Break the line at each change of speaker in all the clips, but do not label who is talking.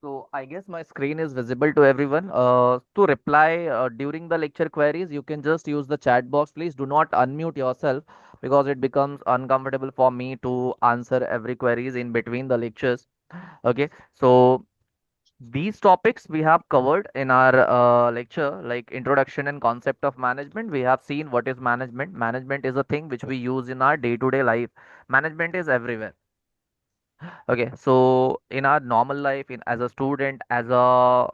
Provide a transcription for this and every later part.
So I guess my screen is visible to everyone. To reply during the lecture queries, you can just use the chat box. Please do not unmute yourself because it becomes uncomfortable for me to answer every queries in between the lectures. Okay, so these topics we have covered in our lecture, like introduction and concept of management. We have seen what is management. Management is a thing which we use in our day-to-day life. Management is everywhere. Okay, so in our normal life, in as a student, as a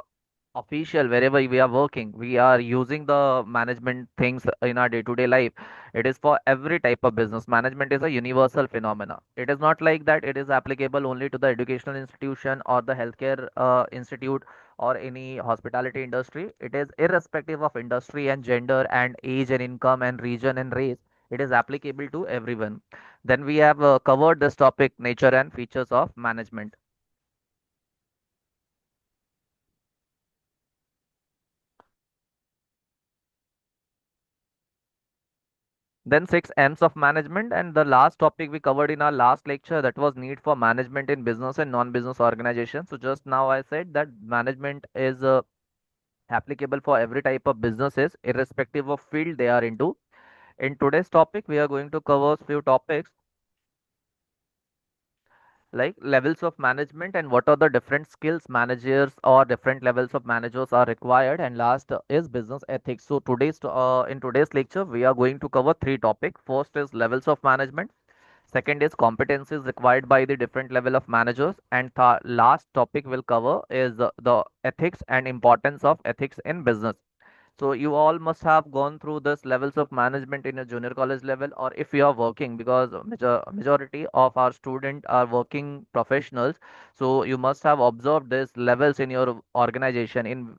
official, wherever we are working, we are using the management things in our day-to-day life. It is for every type of business. Management is a universal phenomena. It is not like that it is applicable only to the educational institution or the healthcare institute or any hospitality industry. It is irrespective of industry and gender and age and income and region and race. It is applicable to everyone. Then we have covered this topic, nature and features of management. Then six M's of management, and the last topic we covered in our last lecture, that was need for management in business and non-business organizations. So just now I said that management is applicable for every type of businesses, irrespective of field they are into. In today's topic, we are going to cover few topics like levels of management and what are the different skills managers or different levels of managers are required, and last is business ethics. So in today's lecture we are going to cover three topics. First is levels of management, second is competencies required by the different level of managers, and last topic we'll cover is the ethics and importance of ethics in business. So you all must have gone through this levels of management in a junior college level, or if you are working, because majority of our students are working professionals. So you must have observed these levels in your organization. In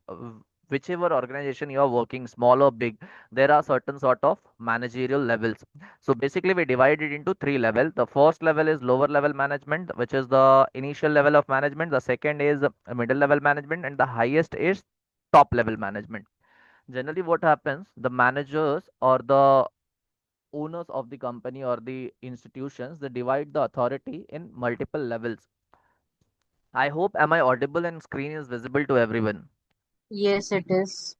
whichever organization you are working, small or big, there are certain sort of managerial levels. So basically, we divide it into three levels. The first level is lower level management, which is the initial level of management. The second is middle level management, and the highest is top level management. Generally what happens, the managers or the owners of the company or the institutions, they divide the authority in multiple levels. I hope am I audible and screen is visible to everyone.
Yes, it is.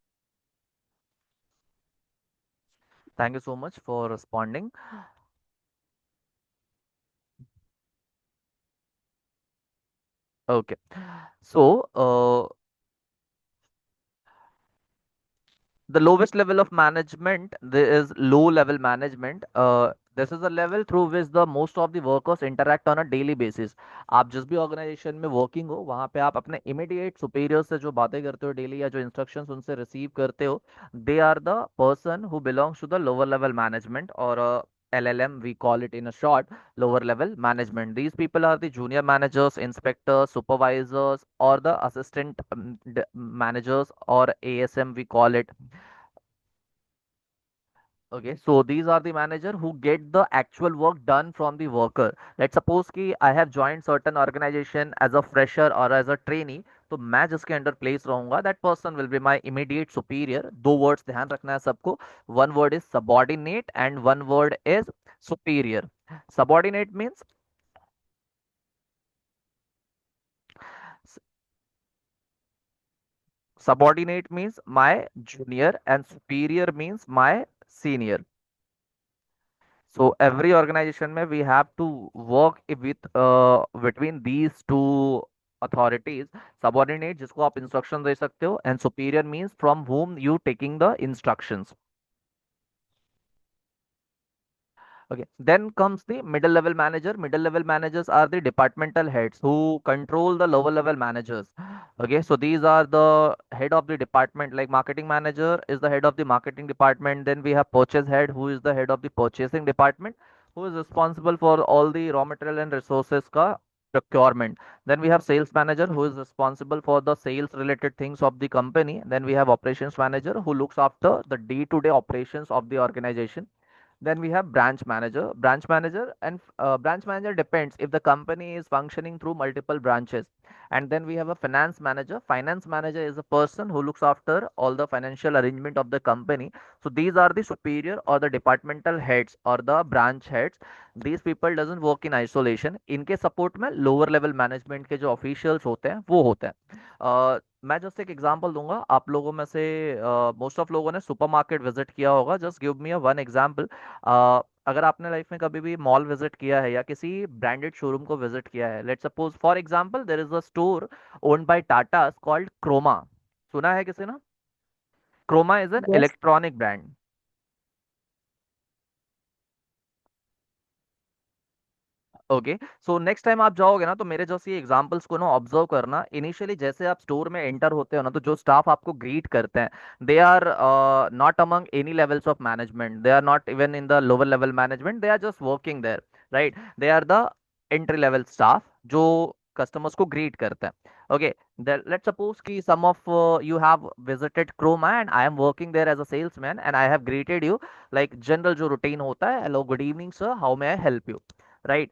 Thank you so much for responding. Okay, so the lowest level of management, there is low level management. This is a level through which the most of the workers interact on a daily basis. आप जिस भी organisation में working हो वहाँ पे आप अपने immediate superior से जो बातें करते हो डेली या जो इंस्ट्रक्शंस उनसे रिसीव करते हो, they are the person who belongs to the lower level management, or LLM we call it in a short, lower level management. These people are the junior managers, inspectors, supervisors, or the assistant managers, or ASM we call it. Okay, so these are the manager who get the actual work done from the worker. Let's suppose कि I have joined certain organization as a fresher or as a trainee, तो मैं जिसके under place रहूंगा, that person will be my immediate superior. दो words ध्यान रखना है सबको. One word is subordinate and one word is superior. Subordinate means subordinate means my junior and superior means my senior. So every organization may we have to work with between these two authorities. Subordinate जिसको आप instruction दे सकते हो, and superior means from whom you taking the instructions. Okay. Then comes the middle level manager. Middle level managers are the departmental heads who control the lower level managers. Okay. So these are the head of the department. Like marketing manager is the head of the marketing department. Then we have purchase head who is the head of the purchasing department, who is responsible for all the raw material and resources ka procurement. Then we have sales manager who is responsible for the sales related things of the company. Then we have operations manager who looks after the day to day operations of the organization. Then we have branch manager. Branch manager depends if the company is functioning through multiple branches. And then we have a finance manager. Finance manager is a person who looks after all the financial arrangement of the company. So these are the superior or the departmental heads or the branch heads. These people doesn't work in isolation. इनके support में lower level management के जो officials होते हैं वो होते हैं। मैं जस्ट एक एग्जांपल दूंगा। आप लोगों में से मोस्ट ऑफ लोगों ने सुपरमार्केट विजिट किया होगा। Just give me a one example. अगर आपने लाइफ में कभी भी मॉल विजिट किया है या किसी ब्रांडेड शोरूम को विजिट किया है, let's suppose for example there is a store owned by Tata called Croma. सुना है किसी ने? Croma is an
Yes.
Electronic brand. Okay. So next time आप जाओगे ना तो मेरे जैसे एग्जांपल्स को ना ऑब्जर्व करना। इनिशियली जैसे आप स्टोर में एंटर होते हो ना, तो जो स्टाफ आपको ग्रीट करते हैं, they are not among any levels of management, they are not even in the lower level management, they are just working there, right? They are the entry level staff जो customers को greet करते हैं। Okay. Let's suppose कि some of you have visited Croma and I am working there as a salesman and I have greeted you like general जो routine होता है, hello good evening sir, how may I help you, right?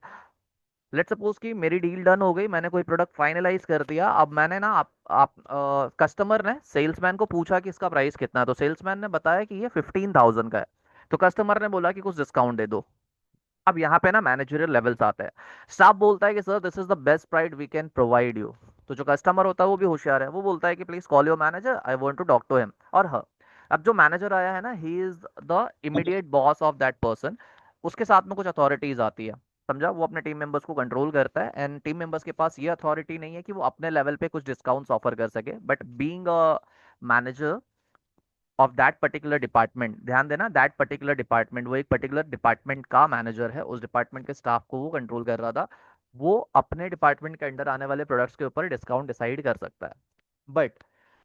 Let's suppose कि मेरी deal done हो गई, मैंने कोई product finalise कर दिया। अब मैंने ना आप कस्टमर ने सेल्समैन को पूछा कि इसका प्राइस कितना है, तो सेल्समैन ने बताया कि ये 15,000 का है। तो कस्टमर ने बोला कि कुछ डिस्काउंट दे दो। अब यहाँ पे ना मैनेजरियल लेवल्स आते हैं। स्टाफ बोलता है कि sir this is the best price we can provide you. तो जो कस्टमर होता है वो भी होशियार है, वो बोलता है कि please call your manager, I want to talk to him और हर। अब जो मैनेजर आया है ना, he is the immediate boss of that person. उसके साथ में कुछ अथॉरिटीज आती है, समझा? वो अपने टीम मेंबर्स को कंट्रोल करता है एंड टीम मेंबर्स के पास ये अथॉरिटी नहीं है कि वो अपने लेवल पे कुछ डिस्काउंट्स ऑफर कर सके, but being a manager of that particular department, ध्यान देना, दैट पर्टिकुलर डिपार्टमेंट, वो एक पर्टिकुलर डिपार्टमेंट का मैनेजर है, उस डिपार्टमेंट के स्टाफ को वो कंट्रोल कर रहा था। वो अपने डिपार्टमेंट के अंडर आने वाले प्रोडक्ट्स के ऊपर डिस्काउंट डिसाइड कर सकता है। But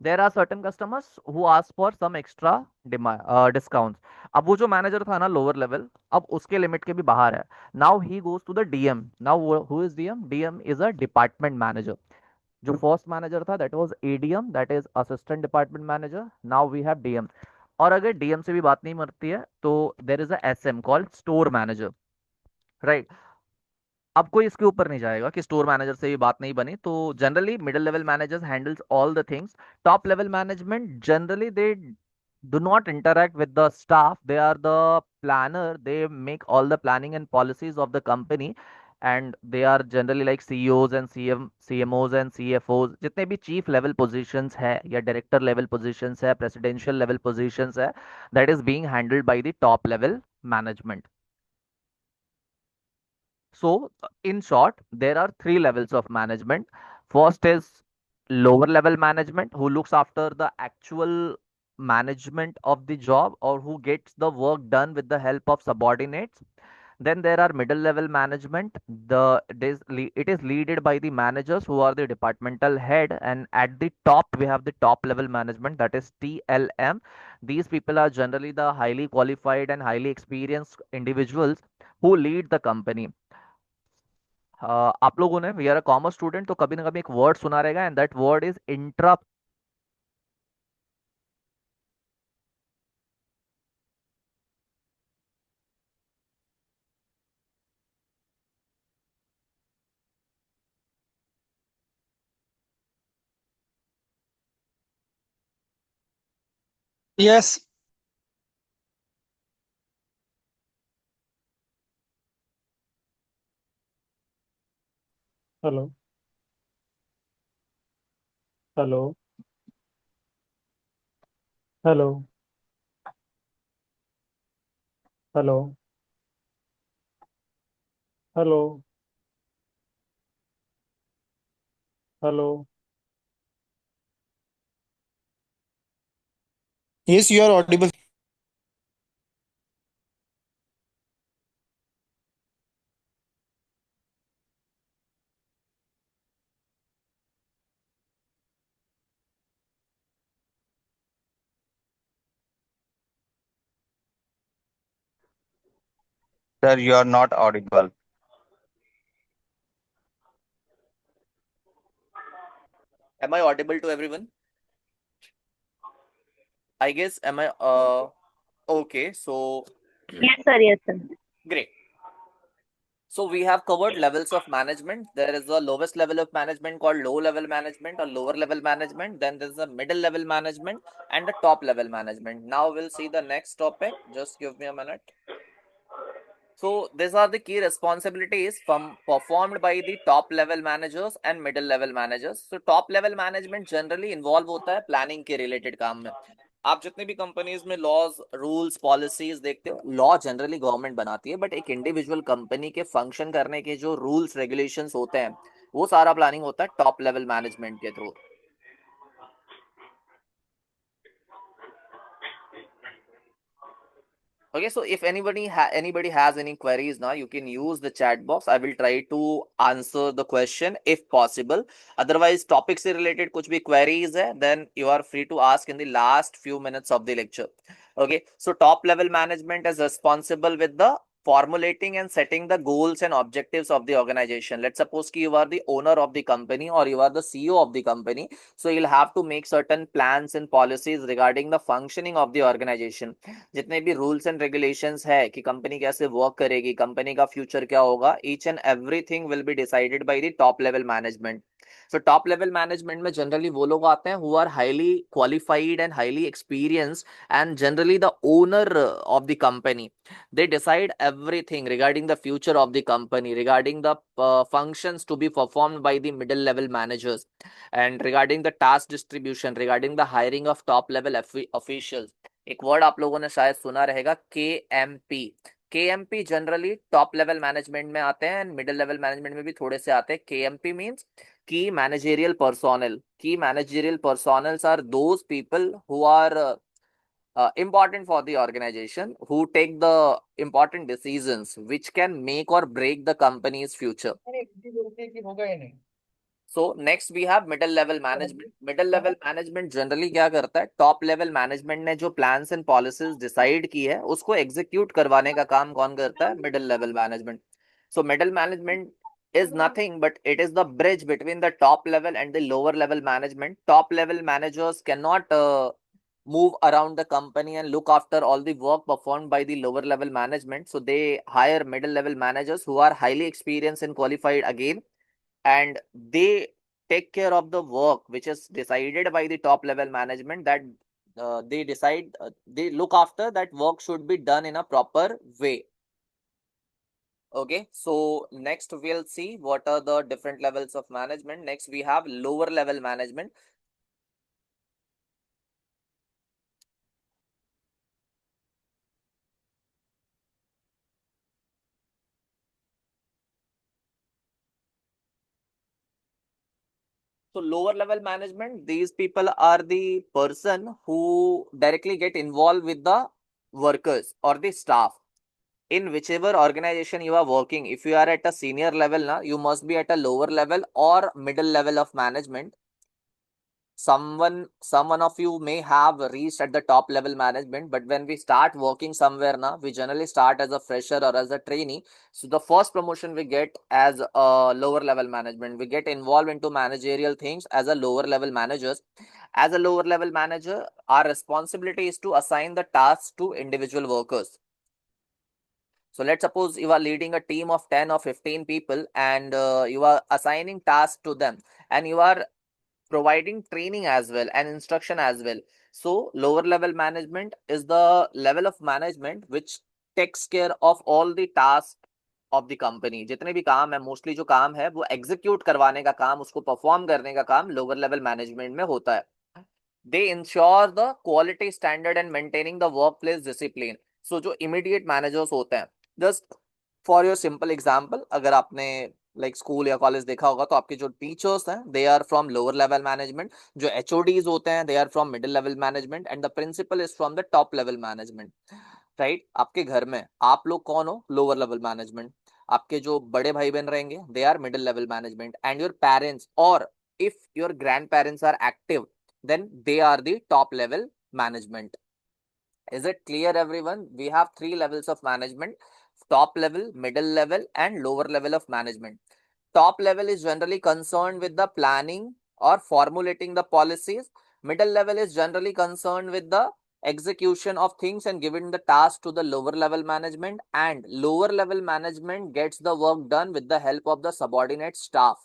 there are certain customers who ask for some extra discounts. अब वो जो मैनेजर था ना लोअर लेवल, अब उसके लिमिट के भी बाहर है। Now he goes to the DM. Now who is DM? DM is a department manager. जो फर्स्ट मैनेजर था that was ADM, that is assistant department manager. Now we have DM. और अगर डीएम से भी बात नहीं मरती है तो there is a SM called store manager, right? अब कोई इसके ऊपर नहीं जाएगा कि स्टोर मैनेजर से भी बात नहीं बनी। तो generally middle level managers handles all the things. Top level management generally they do not interact with the staff, they are the planner, they make all the planning and policies of the company, and they are generally like CEOs and CMOs and CFOs, जितने भी chief level positions है या director level positions है, presidential level positions है, that is being handled by the top level management. So, in short, there are three levels of management. First is lower level management, who looks after the actual management of the job or who gets the work done with the help of subordinates. Then there are middle level management. It is leaded by the managers who are the departmental head, and at the top we have the top level management, that is TLM. These people are generally the highly qualified and highly experienced individuals who lead the company. आप लोगों ने, we are a commerce student, तो कभी ना कभी एक word सुना रहेगा and that word is intra.
Yes. Hello. Hello. Hello. Hello. Hello. Hello. Yes, you are audible.
Sir, you are not audible.
Am I audible to everyone? I guess, am I okay, so
Yes, sir. Yes, sir.
Great. So we have covered levels of management. There is the lowest level of management called low level management or lower level management. Then there's the middle level management and the top level management. Now we'll see the next topic. Just give me a minute. So these are the key responsibilities performed by the top level managers and middle level managers. So top level management generally involve होता है planning के related काम में. आप जितने भी companies में laws rules policies देखते हो, लॉ जनरली गवर्नमेंट बनाती है, बट एक इंडिविजुअल कंपनी के फंक्शन करने के जो रूल्स रेगुलेशंस होते हैं वो सारा प्लानिंग होता है टॉप लेवल मैनेजमेंट के through. Okay, so if anybody has any queries now, you can use the chat box. I will try to answer the question if possible. Otherwise, topic से related कुछ भी queries है, then you are free to ask in the last few minutes of the lecture. Okay, so top level management is responsible with the formulating and setting the goals and objectives of the organization. Let's suppose कि you are the owner of the company or you are the CEO of the company. So you'll have to make certain plans and policies regarding the functioning of the organization. जितने भी rules and regulations है कि company कैसे work करेगी, company का future क्या होगा, each and everything will be decided by the top level management. So top level management में जनरली वो लोग आते हैं who are highly qualified and highly experienced and generally the owner of the company. They decide everything regarding the future of the company, regarding the functions to be performed by the middle level managers, and regarding the task distribution, regarding the hiring of top level officials. एक word आप लोगों ने शायद सुना रहेगा, KMP. KMP generally top level management में आते हैं एंड मिडिल लेवल मैनेजमेंट में भी थोड़े से आते हैं. KMP means key managerial personnel. Key managerial personnels are those people who are important for the organization, who take the important decisions which can make or break the company's future. So next we have middle level management. Middle level management generally क्या करता है, top level management ने जो plans and policies decide की है उसको execute करवाने का काम कौन करता है, middle level management. So middle management is nothing but it is the bridge between the top level and the lower level management. Top level managers cannot move around the company and look after all the work performed by the lower level management, so they hire middle level managers who are highly experienced and qualified again, and they take care of the work which is decided by the top level management, that they look after that work should be done in a proper way. Okay, so next we'll see what are the different levels of management. Next we have lower level management. So lower level management, these people are the person who directly get involved with the workers or the staff in whichever organization you are working. If you are at a senior level now, you must be at a lower level or middle level of management. Someone of you may have reached at the top level management, but when we start working somewhere now, we generally start as a fresher or as a trainee. So the first promotion we get as a lower level management, we get involved into managerial things as a lower level managers. As a lower level manager, our responsibility is to assign the tasks to individual workers. So let's suppose you are leading a team of 10 or 15 people and you are assigning tasks to them, and you are providing training as well and instruction as well. So lower level management is the level of management which takes care of all the tasks of the company. जितने भी काम है, mostly जो काम है वो execute करवाने का काम, उसको परफॉर्म करने का काम लोअर लेवल मैनेजमेंट में होता है. They ensure the quality standard and maintaining the workplace discipline. So जो immediate managers होते हैं, just for your simple example, अगर आपने लाइक स्कूल या कॉलेज देखा होगा तो आपके जो टीचर्स हैं they are from lower level management, जो HODs होते हैं they are from middle level management, and the principal is from the top level management. Right, आपके घर में आप लोग कौन हो, लोअर लेवल मैनेजमेंट. आपके जो बड़े भाई बहन रहेंगे they are middle level management, and your parents और if your grandparents are active, then they are the top level management. Is it clear everyone? We have 3 levels of management: top level, middle level and lower level of management. Top level is generally concerned with the planning or formulating the policies. Middle level is generally concerned with the execution of things and giving the task to the lower level management, and lower level management gets the work done with the help of the subordinate staff.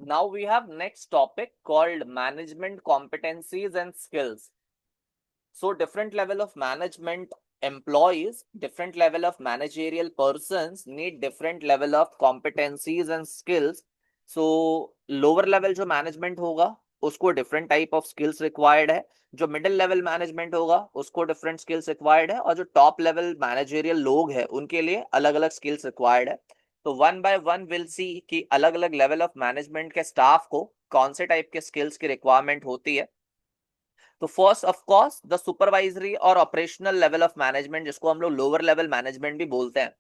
Now we have next topic called management competencies and skills. So different level of management employees, different level of managerial persons need different level of competencies and skills. So lower level जो management होगा उसको different type of skills required है, जो middle level management होगा उसको different skills required है, और जो top level managerial लोग हैं उनके लिए अलग अलग skills required है. तो one by one will see कि अलग अलग लेवल ऑफ मैनेजमेंट के स्टाफ को कौन से टाइप के स्किल्स की रिक्वायरमेंट होती है. तो first of course the supervisory और ऑपरेशनल लेवल ऑफ मैनेजमेंट, जिसको हम लोग लोअर लेवल मैनेजमेंट भी बोलते हैं.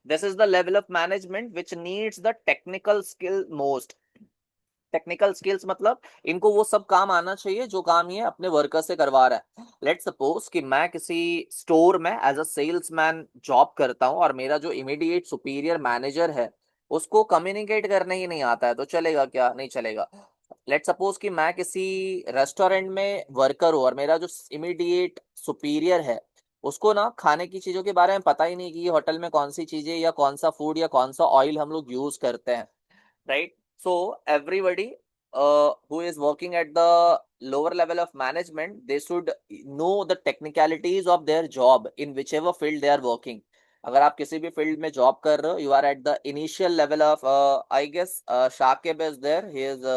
This is the level of management which needs the technical skill most. Technical skills मतलब इनको वो सब काम आना चाहिए जो काम ये अपने वर्कर से करवा रहा है. लेट्स सपोज कि मैं किसी स्टोर में एज अ सेल्समैन जॉब करता हूँ और मेरा जो इमीडिएट सुपीरियर मैनेजर है उसको कम्युनिकेट करने ही नहीं आता है, तो चलेगा क्या? नहीं चलेगा. लेट्स सपोज कि मैं किसी रेस्टोरेंट में वर्कर हूँ और मेरा जो इमीडिएट सुपीरियर है उसको ना खाने की चीजों के बारे में पता ही नहीं कि ये होटल में कौन सी चीजें या कौन सा फूड या कौन सा ऑयल हम लोग यूज करते हैं, right? So everybody who is working at the lower level of management, they should know the technicalities of their job in whichever field they are working. अगर आप किसी भी फील्ड में जॉब कर रहे हो, you are at the initial level of I guess Shakib is there, he is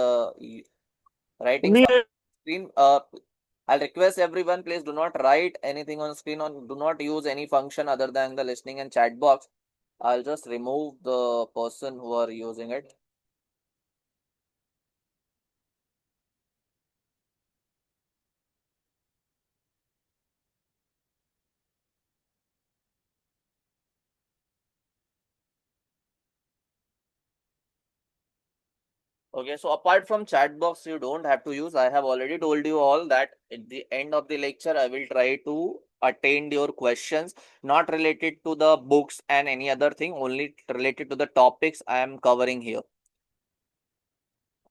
writing some screen. I'll request everyone, please do not write anything on screen, on do not use any function other than the listening and chat box. I'll just remove the person who are using it. Okay, so apart from chat box, you don't have to use. I have already told you all that at the end of the lecture, I will try to attend your questions, not related to the books and any other thing, only related to the topics I am covering here.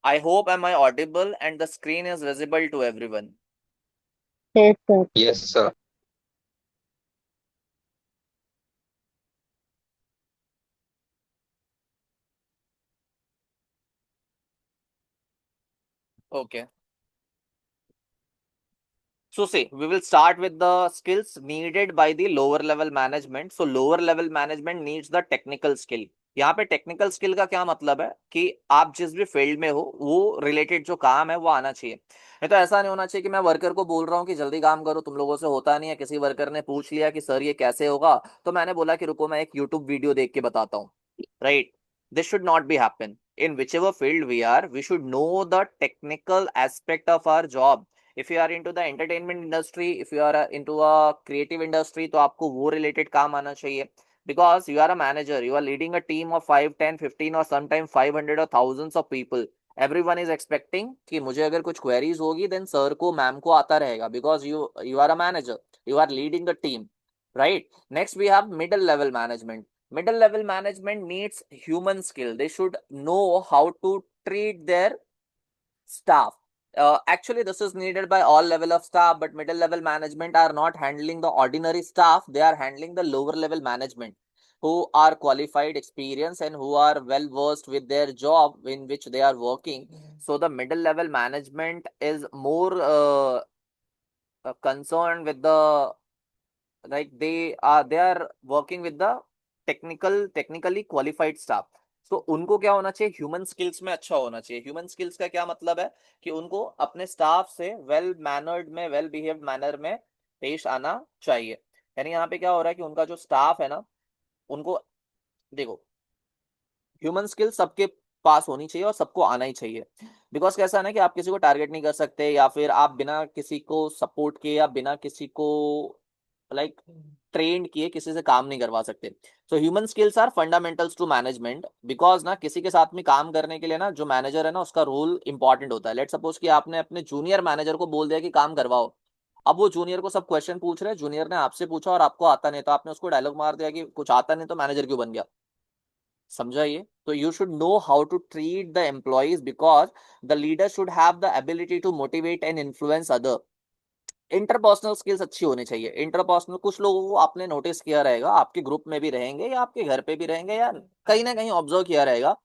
I hope am I audible and the screen is visible to everyone.
Yes, sir.
Yes, sir.
Okay. So see, we will start with the skills needed by the lower level management. So lower level management needs the technical skill. यहाँ पे technical skill का क्या मतलब है कि आप जिस भी फील्ड में हो वो रिलेटेड जो काम है वो आना चाहिए. नहीं तो ऐसा नहीं होना चाहिए कि मैं वर्कर को बोल रहा हूँ कि जल्दी काम करो, तुम लोगों से होता नहीं है. किसी वर्कर ने पूछ लिया कि सर ये कैसे होगा, तो मैंने बोला कि रुको मैं एक यूट्यूब वीडियो देख के बताता हूँ. Right? This should not be happen. In whichever field we are, we should know the technical aspect of our job. If you are into the entertainment industry, if you are into a creative industry, तो आपको वो related काम आना चाहिए. Because you are a manager, you are leading a team of 5, 10, 15 or sometimes 500 or thousands of people. Everyone is expecting कि मुझे अगर कुछ queries होगी then sir को मैम को आता रहेगा, because you are a manager, you are leading the team, right? Next we have middle level management. Middle level management needs human skill. They should know how to treat their staff. Actually, this is needed by all level of staff, but middle level management are not handling the ordinary staff. They are handling the lower level management who are qualified, experienced, and who are well versed with their job in which they are working. So the middle level management is more concerned with the, like, they are working with the technically qualified staff. तो उनको क्या होना चाहिए? Human skills में अच्छा होना चाहिए. Human skills का क्या मतलब है कि उनको अपने स्टाफ से वेल मैनर्ड में, वेल बिहेव्ड मैनर में पेश आना चाहिए. यानी यहाँ पे क्या हो रहा है कि उनका जो स्टाफ है ना, उनको देखो, ह्यूमन स्किल सबके पास होनी चाहिए और सबको आना ही चाहिए. बिकॉज कैसा है ना कि आप किसी को टारगेट नहीं कर सकते, या फिर आप बिना किसी को सपोर्ट किए या बिना किसी को लाइक ट्रेंड किए किसी से काम नहीं करवा सकते. So human skills are fundamentals to management. Because ना किसी के साथ में काम करने के लिए ना जो मैनेजर है ना उसका रोल इंपॉर्टेंट होता है. लेट सपोज कि आपने अपने जूनियर मैनेजर को बोल दिया कि काम करवाओ. अब वो जूनियर को सब क्वेश्चन पूछ रहे हैं, जूनियर ने आपसे पूछा और आपको आता नहीं, तो आपने उसको डायलॉग मार दिया कि कुछ आता नहीं तो मैनेजर क्यों बन गया.
समझा ये? तो you should know how to treat the employees because the leader should have the ability to motivate and influence other. Interpersonal skills अच्छी होनी चाहिए। इंटरपर्सनल, कुछ लोगों को आपने नोटिस किया रहेगा, आपके ग्रुप में भी रहेंगे या आपके घर पे भी रहेंगे या कहीं ना कहीं ऑब्जर्व किया रहेगा,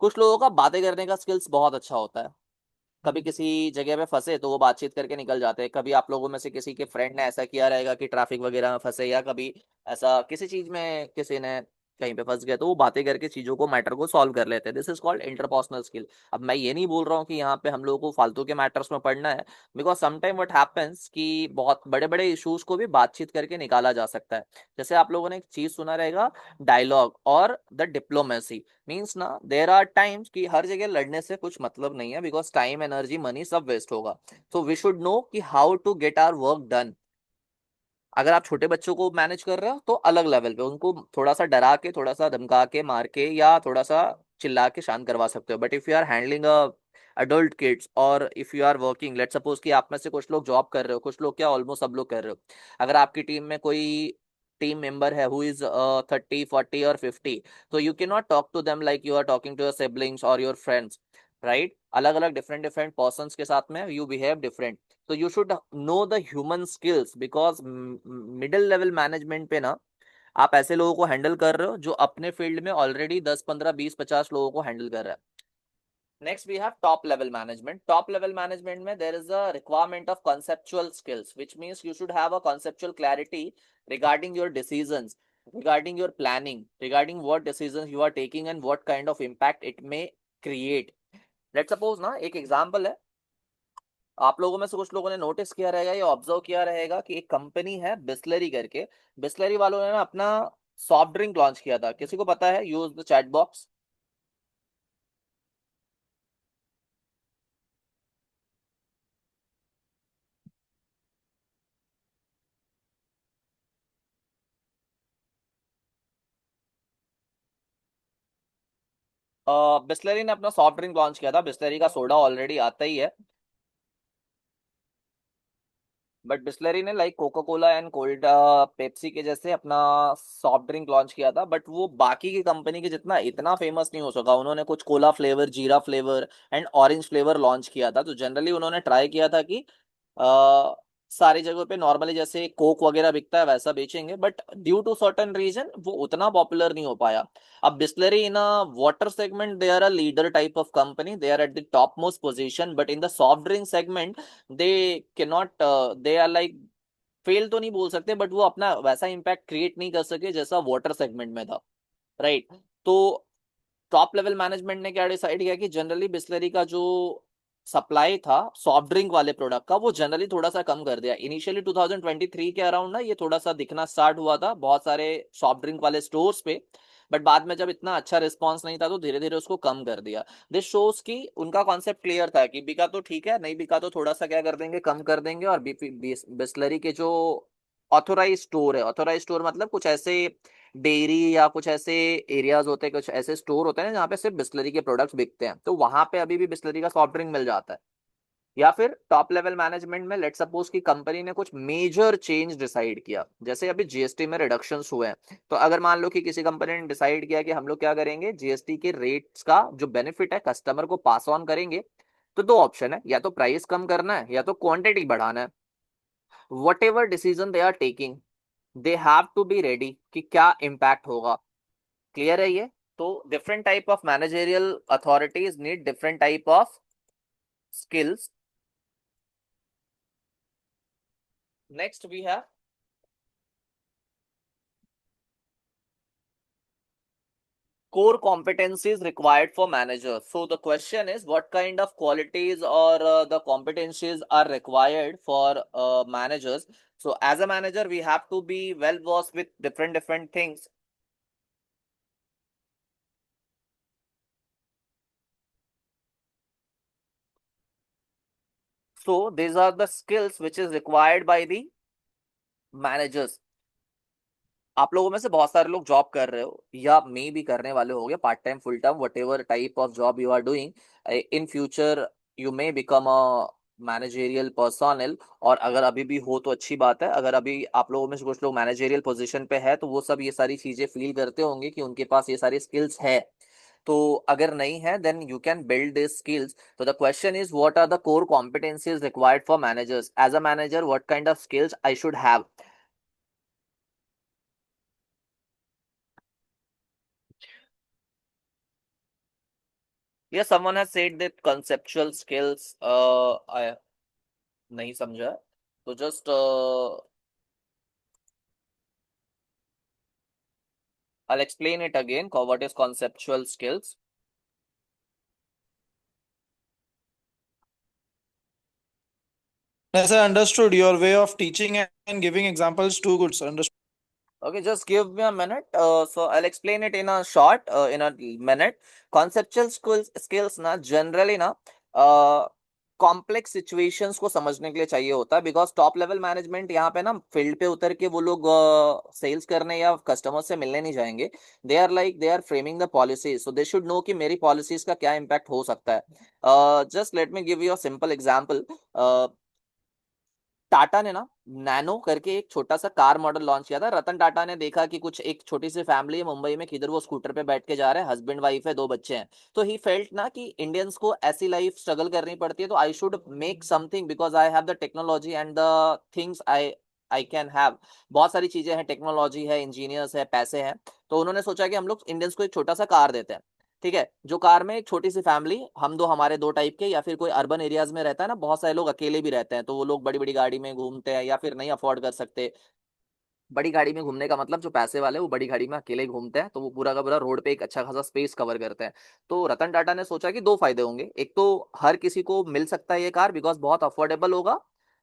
कुछ लोगों का बातें करने का स्किल्स बहुत अच्छा होता है। कभी किसी जगह पे फंसे तो वो बातचीत करके निकल जाते हैं। कभी आप लोगों में से किसी के फ्रेंड ने ऐसा किया रहेगा कि ट्रैफिक वगैरह में फंसे, या कभी ऐसा किसी चीज में किसी ने कहीं पे फंस गया तो वो बातें करके चीजों को, मैटर को सॉल्व कर लेते हैं। This is called interpersonal skill. अब मैं ये नहीं बोल रहा हूँ कि यहाँ पे हम लोगों को फालतू के मैटर्स में पढ़ना है, बिकॉज समटाइम व्हाट हैपेंस कि बहुत बड़े बड़े इश्यूज को भी बातचीत करके निकाला जा सकता है। जैसे आप लोगों ने एक चीज सुना रहेगा, डायलॉग और द डिप्लोमेसी। मीन्स ना, देर आर टाइम्स कि हर जगह लड़ने से कुछ मतलब नहीं है, बिकॉज टाइम, एनर्जी, मनी सब वेस्ट होगा। तो वी शुड नो कि how to get our work done. अगर आप छोटे बच्चों को मैनेज कर रहे हो तो अलग लेवल पे उनको थोड़ा सा डरा के, थोड़ा सा धमका के, मार के, या थोड़ा सा चिल्ला के शांत करवा सकते हो। But if you are handling a adult kids, और if you are working, let suppose कि आप में से कुछ लोग जॉब कर रहे हो, कुछ लोग क्या ऑलमोस्ट सब लोग कर रहे हो। अगर आपकी टीम में कोई टीम मेंबर है हु इज 30, 40 और 50, तो you can not talk to them like you are talking to your siblings और योर फ्रेंड्स, राइट? अलग अलग डिफरेंट डिफरेंट पर्सन के साथ में यू बिहेव डिफरेंट। तो you should know the human skills, because middle level management पे ना आप ऐसे लोगों को हैंडल कर रहे हो जो अपने फील्ड में ऑलरेडी 10, 15, 20, 50 लोगों को हैंडल कर रहा है। Next, we have top level management. Top level management में there is a requirement of conceptual skills, which means you should have a conceptual clarity regarding your decisions, regarding your planning, regarding what decisions you are taking and what kind of impact it may create. Let's suppose ना, एक example है, आप लोगों में से कुछ लोगों ने नोटिस किया रहेगा या ऑब्जर्व किया रहेगा कि एक कंपनी है बिस्लरी करके। बिस्लरी वालों ने ना अपना सॉफ्ट ड्रिंक लॉन्च किया था। किसी को पता है? Use the chat box. Bisleri ने अपना सॉफ्ट ड्रिंक लॉन्च किया था। बिस्लरी का सोडा ऑलरेडी आता ही है, बट बिस्लरी ने like Coca Cola and cold Pepsi के जैसे अपना सॉफ्ट ड्रिंक लॉन्च किया था। बट वो बाकी की कंपनी के जितना इतना फेमस नहीं हो सका। उन्होंने कुछ कोला फ्लेवर, जीरा flavour and orange flavour launch किया था। तो जनरली उन्होंने ट्राई किया था कि सारी जगहों पे नॉर्मली जैसे कोक वगैरह बिकता है वैसा बेचेंगे, but due to certain reason वो उतना पॉपुलर नहीं हो पाया। अब Bisleri in a water segment they are a leader type of company, they are at the top most position, but in the soft drink segment they can not, they are like, fail तो नहीं बोल सकते, but वो अपना वैसा impact create नहीं कर सके जैसा वाटर सेगमेंट में था, राइट? तो टॉप लेवल मैनेजमेंट ने क्या डिसाइड किया कि जनरली बिस्लरी का जो सप्लाई था सॉफ्ट ड्रिंक वाले प्रोडक्ट का, वो जनरली थोड़ा सा कम कर दिया। इनिशियली 2023 के अराउंड ना ये थोड़ा सा दिखना स्टार्ट हुआ था बहुत सारे सॉफ्ट ड्रिंक वाले स्टोर्स पे, बट बाद में जब इतना अच्छा रिस्पांस नहीं था तो धीरे धीरे उसको कम कर दिया। दिस शोज की उनका कॉन्सेप्ट क्लियर था कि बिका तो ठीक है, नहीं बिका तो थोड़ा सा क्या कर देंगे, कम कर देंगे। और बिस्लरी के जो ऑथोराइज स्टोर है, ऑथोराइज स्टोर मतलब कुछ ऐसे डेयरी या कुछ ऐसे एरियाज होते हैं, कुछ ऐसे स्टोर होते हैं ना जहाँ पे सिर्फ बिस्लरी के प्रोडक्ट्स बिकते हैं, तो वहां पे अभी भी बिस्लरी का सॉफ्ट ड्रिंक मिल जाता है। या फिर टॉप लेवल मैनेजमेंट में लेट सपोज की कंपनी ने कुछ मेजर चेंज डिसाइड किया, जैसे अभी जीएसटी में रिडक्शंस हुए हैं। तो अगर मान लो कि किसी कंपनी ने डिसाइड किया कि हम लोग क्या करेंगे, जीएसटी के रेट्स का जो बेनिफिट है कस्टमर को पास ऑन करेंगे, तो दो ऑप्शन है, या तो प्राइस कम करना है या तो क्वांटिटी बढ़ाना है। Whatever decision they are taking, they have to be ready कि क्या इम्पैक्ट होगा। क्लियर है ये? तो different type of managerial authorities need different type of skills. Next we have core competencies required for managers. So the question is, what kind of qualities or the competencies are required for managers? So as a manager, we have to be well versed with different things. So these are the skills which is required by the managers. आप लोगों में से बहुत सारे लोग job कर रहे हो या मे भी करने वाले होगे, part time, full time, whatever type of job you are doing. In future you may become a managerial personnel, और अगर अभी भी हो तो अच्छी बात है। अगर अभी आप लोगों में से कुछ लोग मैनेजेरियल पोजीशन पे है तो वो सब ये सारी चीजें फील करते होंगे कि उनके पास ये सारी स्किल्स है। तो अगर नहीं है then you can build this skills. तो the question is what are the core competencies required for managers as a manager, what kind of skills I should have. Yes, someone has said that conceptual skills, I नहीं समझा, तो just I'll explain it again. What is conceptual skills?
Yes, I understood your way of teaching and giving examples too good, sir. Understood.
Okay, just give me a minute. So I'll explain it in a short, in a minute. Conceptual skills ना generally ना complex situations को समझने के लिए चाहिए होता है, because top level management यहाँ पे ना फील्ड पे उतर के वो लोग सेल्स करने या कस्टमर से मिलने नहीं जाएंगे। They are framing the policies, so they should know कि मेरी पॉलिसीज का क्या इम्पैक्ट हो सकता है। Just let me give you a simple example. Tata ने ना नैनो करके एक छोटा सा कार मॉडल लॉन्च किया था। रतन टाटा ने देखा कि कुछ एक छोटी सी फैमिली है मुंबई में, किधर वो स्कूटर पे बैठ के जा रहे हैं, हस्बैंड वाइफ है, दो बच्चे हैं। तो ही फेल्ट ना कि इंडियंस को ऐसी लाइफ स्ट्रगल करनी पड़ती है, तो I should make something because I have the technology and the things I I can have. बहुत सारी चीजें हैं, टेक्नोलॉजी है, इंजीनियर्स है, पैसे हैं। तो उन्होंने सोचा कि हम लोग इंडियंस को एक छोटा सा कार देते हैं। ठीक है, जो कार में एक छोटी सी फैमिली, हम दो हमारे दो टाइप के, या फिर कोई अर्बन एरियाज में रहता है ना, बहुत सारे लोग अकेले भी रहते हैं, तो वो लोग बड़ी बड़ी गाड़ी में घूमते हैं या फिर नहीं अफोर्ड कर सकते। बड़ी गाड़ी में घूमने का मतलब जो पैसे वाले वो बड़ी गाड़ी में अकेले ही घूमते हैं, तो वो पूरा का पूरा रोड पे एक अच्छा खासा स्पेस कवर करते हैं। तो रतन टाटा ने सोचा कि दो फायदे होंगे, एक तो हर किसी को मिल सकता है ये कार बिकॉज बहुत अफोर्डेबल होगा,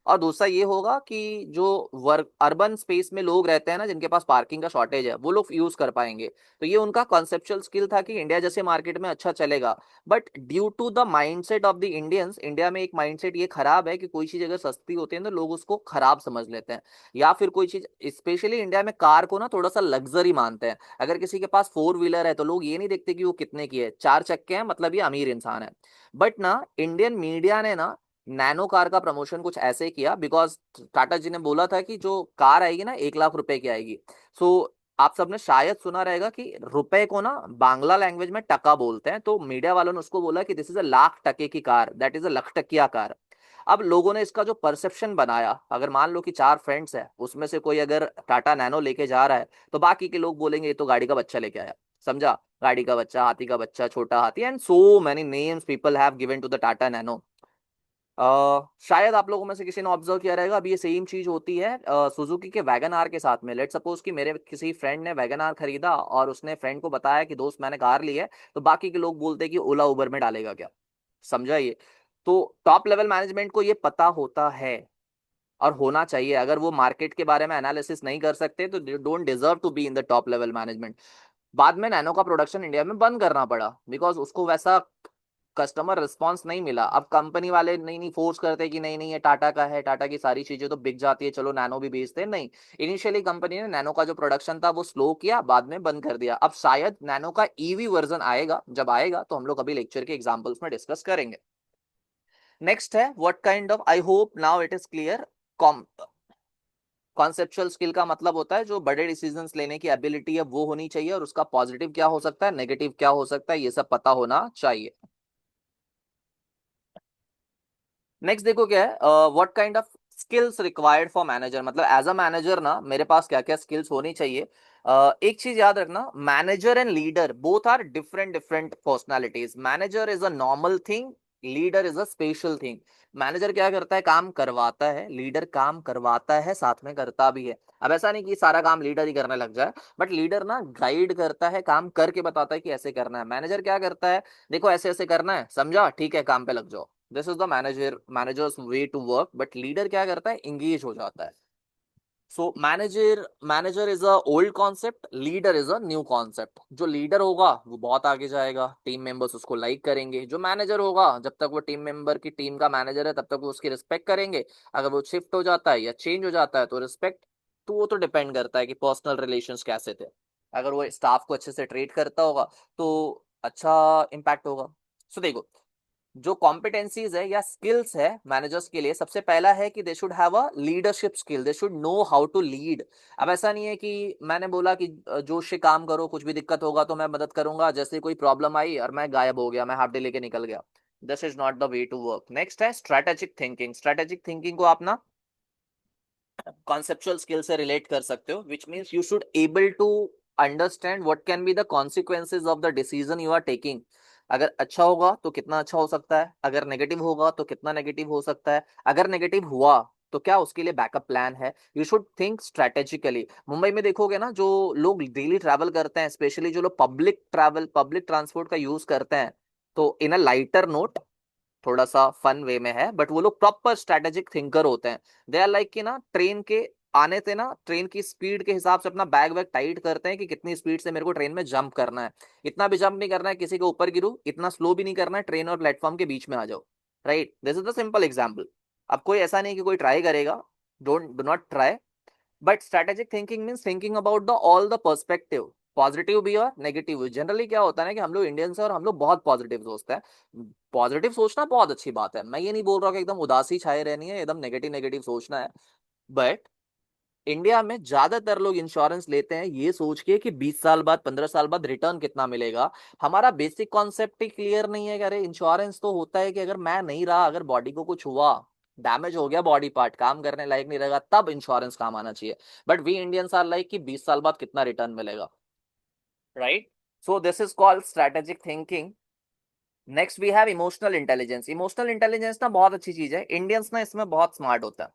और दूसरा ये होगा कि जो वर्क अर्बन स्पेस में लोग रहते हैं ना, जिनके पास पार्किंग का शॉर्टेज है, वो लोग यूज कर पाएंगे। तो ये उनका कॉन्सेप्चुअल स्किल था कि इंडिया जैसे मार्केट में अच्छा चलेगा। But due to the mindset of the Indians, India में एक माइंडसेट ये खराब है कि कोई चीज अगर सस्ती होती है तो लोग उसको खराब समझ लेते हैं, या फिर कोई चीज, स्पेशली इंडिया में कार को ना थोड़ा सा लग्जरी मानते हैं। अगर किसी के पास फोर व्हीलर है तो लोग ये नहीं देखते कि वो कितने की है, चार चक्के हैं मतलब ये अमीर इंसान है। बट ना इंडियन मीडिया ने ना नैनो कार का प्रमोशन कुछ ऐसे किया, बिकॉज टाटा जी ने बोला था कि जो कार आएगी ना 1 लाख रुपए की आएगी। सो आप सबने शायद सुना रहेगा कि रुपए को ना बांग्ला लैंग्वेज में टका बोलते हैं, तो मीडिया वालों ने उसको बोला कि दिस इज अ लाख टके की कार, दैट इज अ लख टकिया कार। अब लोगों ने इसका जो परसेप्शन बनाया, अगर मान लो कि चार फ्रेंड्स हैं, उसमें से कोई अगर टाटा नैनो लेके जा रहा है, तो बाकी के लोग बोलेंगे ये तो गाड़ी का बच्चा लेके आया। समझा, गाड़ी का बच्चा, हाथी का बच्चा, छोटा हाथी, and so many names people have given to the Tata Nano. शायद आप लोगों में से किसी ने ऑब्जर्व किया रहेगा, अभी ये सेम चीज होती है सुजुकी के वैगन आर के साथ में। लेट सपोज कि मेरे किसी फ्रेंड ने वैगन आर खरीदा और उसने फ्रेंड को बताया कि दोस्त मैंने कार ली है, तो बाकी के लोग बोलते हैं कि ओला उबर में डालेगा क्या। समझा ये। तो टॉप लेवल मैनेजमेंट को ये पता होता है और होना चाहिए। अगर वो मार्केट के बारे में एनालिसिस नहीं कर सकते तो they don't deserve to be in the top level management. बाद में नैनो का प्रोडक्शन इंडिया में बंद करना पड़ा बिकॉज उसको वैसा कस्टमर रिस्पॉन्स नहीं मिला। अब कंपनी वाले नहीं नहीं फोर्स करते कि नहीं नहीं ये टाटा का है, टाटा की सारी चीजें तो बिक जाती है, चलो नैनो भी बेचते हैं, नहीं। इनिशियली कंपनी ने नैनो का जो प्रोडक्शन था वो स्लो किया, बाद में बंद कर दिया। अब शायद नैनो का ईवी वर्जन आएगा, जब आएगा तो हम लोग अभी लेक्चर के एग्जांपल्स में डिस्कस करेंगे। नेक्स्ट है what kind of, I hope now it is clear. Conceptual skill का मतलब होता है जो बड़े डिसीजंस लेने की एबिलिटी है वो होनी चाहिए, और उसका पॉजिटिव क्या हो सकता है, नेगेटिव क्या हो सकता है, ये सब पता होना चाहिए। नेक्स्ट देखो क्या है, what kind of skills required for manager, मतलब एज अ मैनेजर ना मेरे पास क्या क्या स्किल्स होनी चाहिए। एक चीज याद रखना, manager and leader both are different different personalities. Manager is a normal thing, leader is a special thing. Manager क्या करता है, काम करवाता है, लीडर काम करवाता है साथ में करता भी है। अब ऐसा नहीं कि सारा काम लीडर ही करने लग जाए, बट लीडर ना गाइड करता है, काम करके बताता है कि ऐसे करना है। मैनेजर क्या करता है, देखो ऐसे ऐसे करना है, समझा, ठीक है काम पे लग जाओ। This is the manager's way to work. But leader क्या करता है, इंगेज हो जाता है। So manager is a old concept, leader is a new concept. जो लीडर होगा वो बहुत आगे जाएगा, टीम मेंबर्स उसको लाइक करेंगे। जो मैनेजर होगा, जब तक वो टीम मेंबर की टीम का मैनेजर है तब तक वो उसकी रिस्पेक्ट करेंगे। अगर वो शिफ्ट हो जाता है या चेंज हो जाता है तो रिस्पेक्ट, तो वो तो डिपेंड करता है कि पर्सनल रिलेशंस कैसे थे। अगर वो स्टाफ को अच्छे से ट्रीट करता होगा तो अच्छा इम्पैक्ट होगा। सो देखो, जो कॉम्पिटेंसीज है या स्किल्स है मैनेजर्स के लिए, सबसे पहला है कि they should have a leadership skill, they should know how to lead. अब ऐसा नहीं है कि मैंने बोला कि जोश से काम करो, कुछ भी दिक्कत होगा तो मैं मदद करूंगा, जैसे कोई प्रॉब्लम आई और मैं गायब हो गया, मैं हाफ डे लेके निकल गया। This is not the way to work. Next है स्ट्रेटेजिक थिंकिंग। स्ट्रेटेजिक थिंकिंग को आप ना conceptual skill से relate कर सकते हो, which means you should able to understand what can be the consequences of the decision you are taking। अगर अच्छा होगा तो कितना अच्छा हो सकता है, अगर नेगेटिव होगा तो कितना नेगेटिव हो सकता है, अगर नेगेटिव हुआ तो क्या उसके लिए बैकअप प्लान है। You should think strategically. Mumbai में देखोगे ना, जो लोग डेली ट्रैवल करते हैं, स्पेशली जो लोग पब्लिक ट्रांसपोर्ट का यूज करते हैं, तो इन अ लाइटर नोट, थोड़ा सा फन वे में है, बट वो लोग प्रॉपर स्ट्रेटेजिक थिंकर होते हैं। दे आर लाइक कि ना ट्रेन के आने से ना ट्रेन की स्पीड के हिसाब से अपना बैग वैग टाइट करते हैं कि कितनी स्पीड से मेरे को ट्रेन में जंप करना है। इतना भी जंप नहीं करना है किसी के ऊपर गिरूं, इतना स्लो भी नहीं करना है ट्रेन और प्लेटफॉर्म के बीच में आ जाओ। Right, this is the simple example. अब कोई ऐसा नहीं कि कोई ट्राई करेगा, do not try. But strategic thinking means thinking about the all the perspective, positive भी और नेगेटिव भी। जनरली क्या होता है ना कि हम लोग इंडियंस हैं और हम लोग बहुत पॉजिटिव सोचते हैं। पॉजिटिव सोचना बहुत अच्छी बात है, मैं ये नहीं बोल रहा कि एकदम उदासी छाए रहनी है, एकदम नेगेटिव नेगेटिव सोचना है। बट इंडिया में ज्यादातर लोग इंश्योरेंस लेते हैं ये सोच के कि 20 साल बाद 15 साल बाद रिटर्न कितना मिलेगा। हमारा बेसिक कॉन्सेप्ट ही क्लियर नहीं है कि अरे इंश्योरेंस तो होता है कि अगर मैं नहीं रहा, अगर बॉडी को कुछ हुआ, डैमेज हो गया, बॉडी पार्ट काम करने लायक नहीं रहेगा, तब इंश्योरेंस काम आना चाहिए। But we Indians are like कि 20 साल बाद कितना रिटर्न मिलेगा। Right, so this is called strategic thinking. Next we have emotional intelligence. Emotional intelligence ना बहुत अच्छी चीज है, इंडियंस ना इसमें बहुत स्मार्ट होता है।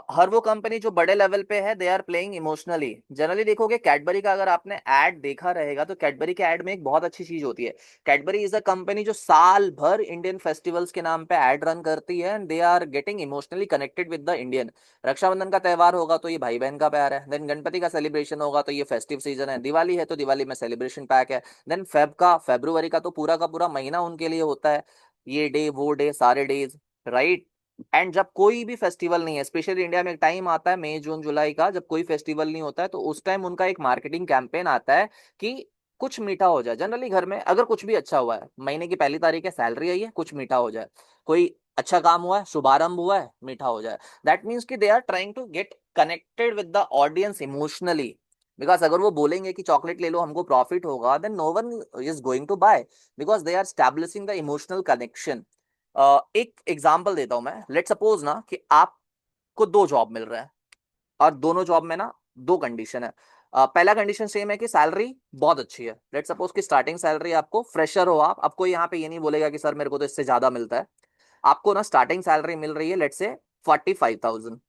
हर वो कंपनी जो बड़े लेवल पे है, they are playing emotionally. Generally देखोगे कैडबरी का अगर आपने ऐड देखा रहेगा, तो कैडबरी के ऐड में एक बहुत अच्छी चीज होती है। कैडबरी इज अ कंपनी जो साल भर इंडियन फेस्टिवल्स के नाम पे ऐड रन करती है, and they are getting emotionally connected with the Indian. Rakshabandhan का त्योहार होगा तो ये भाई बहन का प्यार है, देन गणपति का सेलिब्रेशन होगा तो ये फेस्टिव सीजन है, दिवाली है तो दिवाली में सेलिब्रेशन पैक है, देन फेब्रुवरी का तो पूरा का पूरा महीना उनके लिए होता है, ये डे वो डे सारे डेज। राइट, एंड जब कोई भी फेस्टिवल नहीं है, स्पेशली इंडिया में एक टाइम आता है मई जून जुलाई का, जब कोई फेस्टिवल नहीं होता है, तो उस टाइम उनका एक मार्केटिंग कैंपेन आता है कि कुछ मीठा हो जाए। जनरली घर में अगर कुछ भी अच्छा हुआ है, महीने की पहली तारीख है, सैलरी आई है, कुछ मीठा हो जाए, कोई अच्छा काम हुआ है, शुभारंभ हुआ है, मीठा हो जाए। दैट मीन्स कि they are trying to get connected with the audience emotionally. Because अगर वो बोलेंगे कि चॉकलेट ले लो हमको प्रॉफिट होगा, then no one is going to buy, because they are establishing the emotional connection. एक एग्जांपल देता हूं मैं। लेट सपोज ना कि आपको दो जॉब मिल रहा है, और दोनों जॉब में ना दो कंडीशन है। पहला कंडीशन सेम है कि सैलरी बहुत अच्छी है। लेट सपोज कि स्टार्टिंग सैलरी आपको, फ्रेशर हो आप, आपको यहाँ पे ये नहीं बोलेगा कि सर मेरे को तो इससे ज्यादा मिलता है। आपको ना स्टार्टिंग सैलरी मिल रही है लेट से 45,000।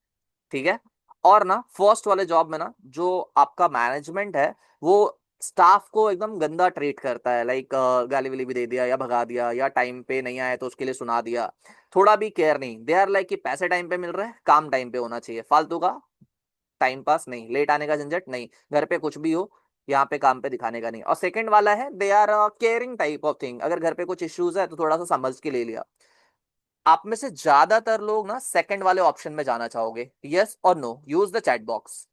ठीक है, और ना फर्स्ट वाले जॉब में ना जो आपका मैनेजमेंट है, वो स्टाफ को एकदम गंदा ट्रीट करता है, लाइक गाली वाली भी दे दिया या भगा दिया, या टाइम पे नहीं आया तो उसके लिए सुना दिया, थोड़ा भी केयर नहीं। दे आर लाइक कि पैसे टाइम पे मिल रहे हैं, काम टाइम पे होना चाहिए, फालतू का टाइम पास नहीं, लेट आने का झंझट नहीं, घर पे कुछ भी हो यहाँ पे काम पे दिखाने का नहीं। और सेकंड वाला है they are caring type of thing, अगर घर पे कुछ इश्यूज है तो थोड़ा सा समझ के ले लिया। आप में से ज्यादातर लोग ना सेकंड वाले ऑप्शन में जाना चाहोगे, यस और no, use the chat box.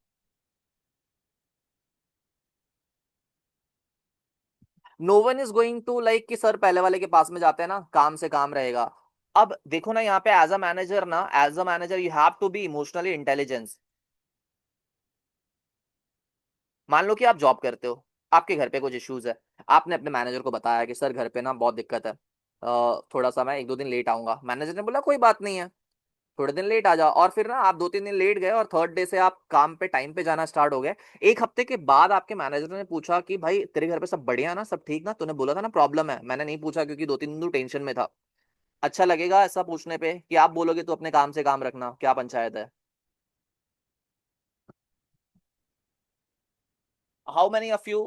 No one is going to like कि सर पहले वाले के पास में जाते हैं ना, काम से काम रहेगा। अब देखो ना यहाँ पे एज अ मैनेजर ना, as a manager you have to be emotionally intelligence. मान लो कि आप जॉब करते हो, आपके घर पे कुछ इश्यूज है, आपने अपने मैनेजर को बताया कि सर घर पे ना बहुत दिक्कत है, थोड़ा सा मैं एक दो दिन लेट आऊंगा। मैनेजर ने बोला कोई बात नहीं है, थोड़े दिन लेट आ जाओ। और फिर ना आप 2-3 दिन लेट गए और थर्ड डे से आप काम पे टाइम पे जाना स्टार्ट हो गए। एक हफ्ते के बाद आपके मैनेजर ने पूछा कि भाई तेरे घर पे सब बढ़िया ना, सब ठीक ना, तूने बोला था ना प्रॉब्लम है, मैंने नहीं पूछा क्योंकि 2-3 दिन तू टेंशन में था। अच्छा लगेगा ऐसा पूछने पे कि आप बोलोगे तो अपने काम से काम रखना, क्या पंचायत है? How many of you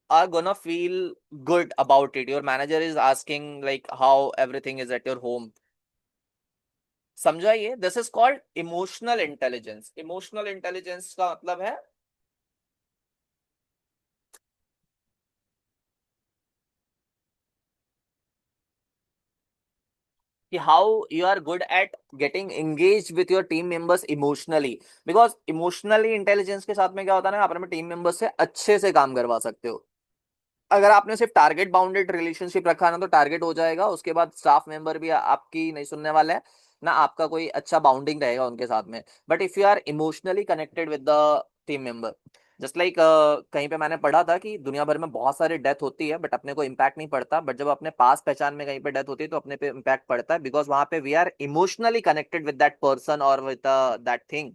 are gonna feel good about it? Your manager is asking like how everything is at your home. समझा? ये this is called emotional intelligence. Emotional intelligence का मतलब है कि how you are good at getting engage with your team members emotionally. Because emotionally intelligence के साथ में क्या होता है ना, आप अपने टीम मेंबर्स से अच्छे से काम करवा सकते हो। अगर आपने सिर्फ टारगेट बाउंडेड रिलेशनशिप रखा ना तो टारगेट हो जाएगा, उसके बाद स्टाफ मेंबर भी आपकी नहीं सुनने वाला है ना, आपका कोई अच्छा बाउंडिंग रहेगा उनके साथ में। But if you are emotionally connected with the team member, just like कहीं पे मैंने पढ़ा था कि दुनिया भर में बहुत सारी डेथ होती है बट अपने को इम्पैक्ट नहीं पड़ता, बट जब अपने पास पहचान में कहीं पे डेथ होती है तो अपने पे इम्पैक्ट पड़ता है, बिकॉज वहां पे we are emotionally connected with that person और विद दैट थिंग।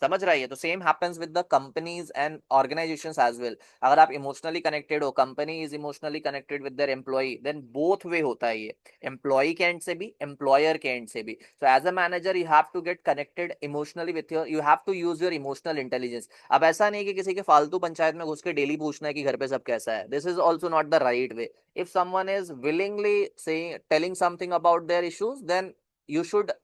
समझ रही है? तो same happens with the companies and organizations as well. अगर आप इमोशनली कनेक्टेड हो, company is emotionally connected with their employee, then both way होता है ये, एम्प्लॉय के एंड से भी एम्प्लॉयर के एंड से भी। So as a manager you have to get connected emotionally with your, you have to use your emotional intelligence. अब ऐसा नहीं कि किसी के फालतू पंचायत में घुस के डेली पूछना है कि घर पे सब कैसा है, this is also not the right way. If someone is willingly saying telling something about their issues, then you should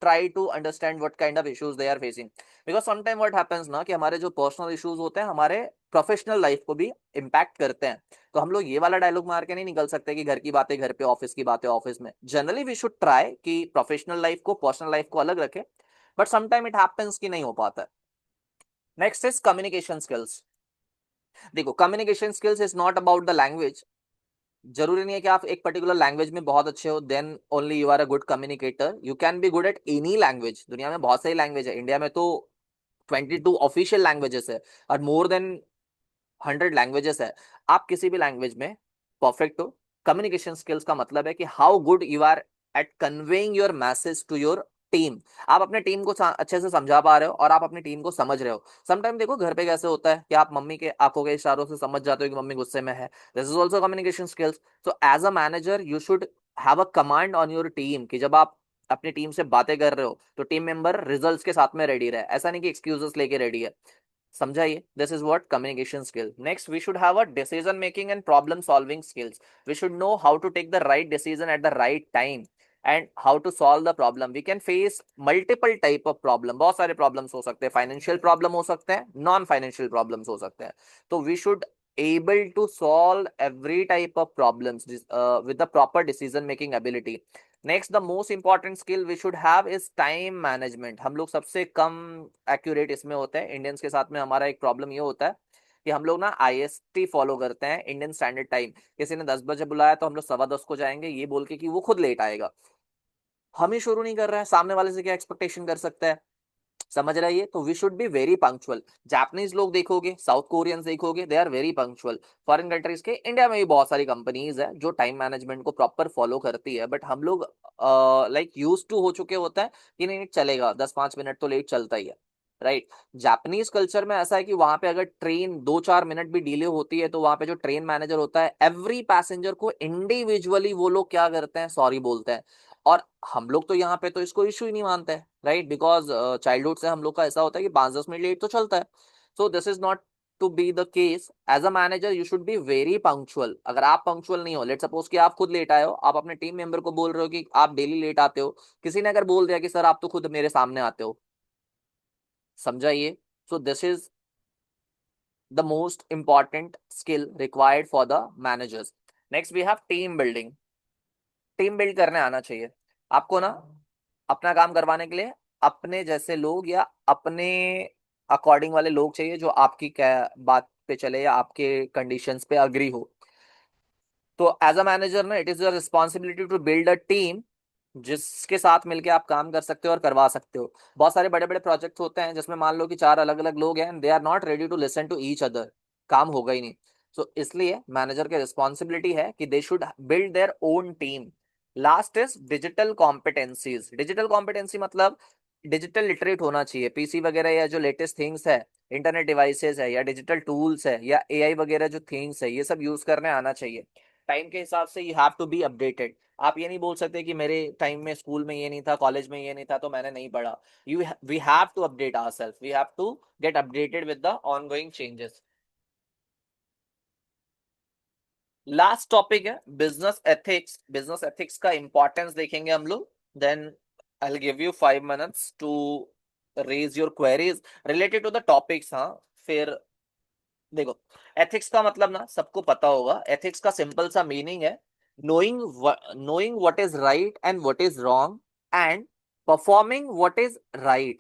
try to understand what kind of issues they are facing, because sometime what happens ना कि हमारे जो personal issues होते हैं हमारे professional life को भी impact करते हैं। तो हम लोग ये वाला डायलॉग मार के नहीं निकल सकते कि घर की बातें घर पे, ऑफिस की बातें ऑफिस में। जनरली वी शुड ट्राई कि प्रोफेशनल लाइफ को पर्सनल लाइफ को अलग रखें, बट समटाइम इट हैपेंस कि नहीं हो पाता है। Next is communication skills. देखो, communication skills is not about the language. जरूरी नहीं है कि आप एक पर्टिकुलर लैंग्वेज में बहुत अच्छे हो then only you are a good communicator. You can be good at any language. दुनिया में बहुत सारी लैंग्वेज है, इंडिया में तो 22 ऑफिशियल लैंग्वेजेस है और मोर देन 100 लैंग्वेजेस है। आप किसी भी लैंग्वेज में परफेक्ट हो। कम्युनिकेशन स्किल्स का मतलब है कि how good you are at conveying your message to your team. आप अपने टीम को अच्छे से समझा पा रहे हो और आप अपनी टीम को समझ रहे हो। समटाइम देखो घर पे कैसे होता है कि आप मम्मी के आंखों के इशारों से समझ जाते हो कि मम्मी गुस्से में है। This is also communication skills. So as a manager you should have a command on your team कि जब आप अपनी टीम से बातें कर रहे हो तो टीम मेंबर रिजल्ट्स के साथ में रेडी रहे, ऐसा नहीं कि एक्सक्यूजेस लेके रेडी है। समझाइए? This is what communication skill. Next we should have a decision making and problem solving skills. We should know how to take the right decision at the right time and how to solve the problem. We can face multiple type of problem. बहुत सारे problems हो सकते हैं, financial problem हो सकते हैं, non financial problems हो सकते हैं। तो we should able to solve every type of problems with the proper decision making ability. Next the most important skill we should have is time management. हम लोग सबसे कम एक्यूरेट इसमें होते हैं। इंडियंस के साथ में हमारा एक प्रॉब्लम ये होता है कि हम लोग ना आईएसटी फॉलो करते हैं, इंडियन स्टैंडर्ड टाइम। किसी ने 10 बजे बुलाया तो हम लोग 10:15 को जाएंगे ये बोल के कि वो खुद लेट आएगा। हम ही शुरू नहीं कर रहे हैं, सामने वाले से क्या एक्सपेक्टेशन कर सकता है? समझ रही है? तो we should be very punctual. Japanese लोग देखोगे, साउथ कोरियंस देखोगे, they are very punctual. Foreign countries के, इंडिया में भी बहुत सारी कंपनीज है जो टाइम मैनेजमेंट को प्रॉपर फॉलो करती है, बट हम लोग लाइक यूज टू हो चुके होता है कि नहीं चलेगा, 10-5 मिनट तो लेट चलता ही है, राइट? जापानीज कल्चर में ऐसा है कि वहां पे अगर ट्रेन 2-4 मिनट भी डिले होती है तो वहां पे जो ट्रेन मैनेजर होता है एवरी पैसेंजर को इंडिविजुअली वो लोग क्या करते हैं, सॉरी बोलते हैं। और हम लोग तो यहाँ पे तो इसको इशू ही नहीं मानते हैं, राइट? बिकॉज चाइल्डहुड से हम लोग का ऐसा होता है कि 5-10 मिनट लेट तो चलता है। So this is not to be the case. As a manager you should be very punctual. अगर आप पंक्चुअल नहीं हो, लेट सपोज कि आप खुद लेट आए हो, आप अपने टीम मेंबर को बोल रहे हो कि आप डेली लेट आते हो, किसी ने अगर बोल दिया कि सर आप तो खुद मेरे सामने आते हो, समझाइए? So this is the most important skill required for the managers. Next we have team building. Team build करने आना चाहिए आपको ना, अपना काम करवाने के लिए अपने जैसे लोग या अपने अकॉर्डिंग वाले लोग चाहिए जो आपकी क्या बात पे चले या आपके कंडीशंस पे अग्री हो। तो एज अ मैनेजर ना it is your responsibility to build a team जिसके साथ मिलके आप काम कर सकते हो और करवा सकते हो। बहुत सारे बड़े बड़े प्रोजेक्ट्स होते हैं जिसमें मान लो कि 4 अलग अलग लोग हैं and they are not ready to listen to each other, काम होगा ही नहीं। सो इसलिए मैनेजर की रिस्पॉन्सिबिलिटी है कि they should build their own team. Last is digital competencies. Digital competency मतलब डिजिटल लिटरेट होना चाहिए। पीसी वगैरह या जो लेटेस्ट थिंग्स है, इंटरनेट डिवाइसेस है या डिजिटल टूल्स है या एआई वगैरह जो थिंग्स है, ये सब यूज करने आना चाहिए। टाइम के हिसाब से you have to be updated. आप ये नहीं बोल सकते कि मेरे टाइम में स्कूल में ये नहीं था, कॉलेज में ये नहीं था तो मैंने नहीं पढ़ा। You we have to update ourselves, we have to get updated with the ongoing changes. Last topic है बिजनेस एथिक्स। बिजनेस एथिक्स का इंपॉर्टेंस देखेंगे हम लोग, then I will give you 5 minutes to raise your queries related to the topics. हाँ, फिर देखो, ethics का मतलब ना सबको पता होगा। एथिक्स का सिंपल सा मीनिंग है knowing what is right and what is wrong and performing what is right.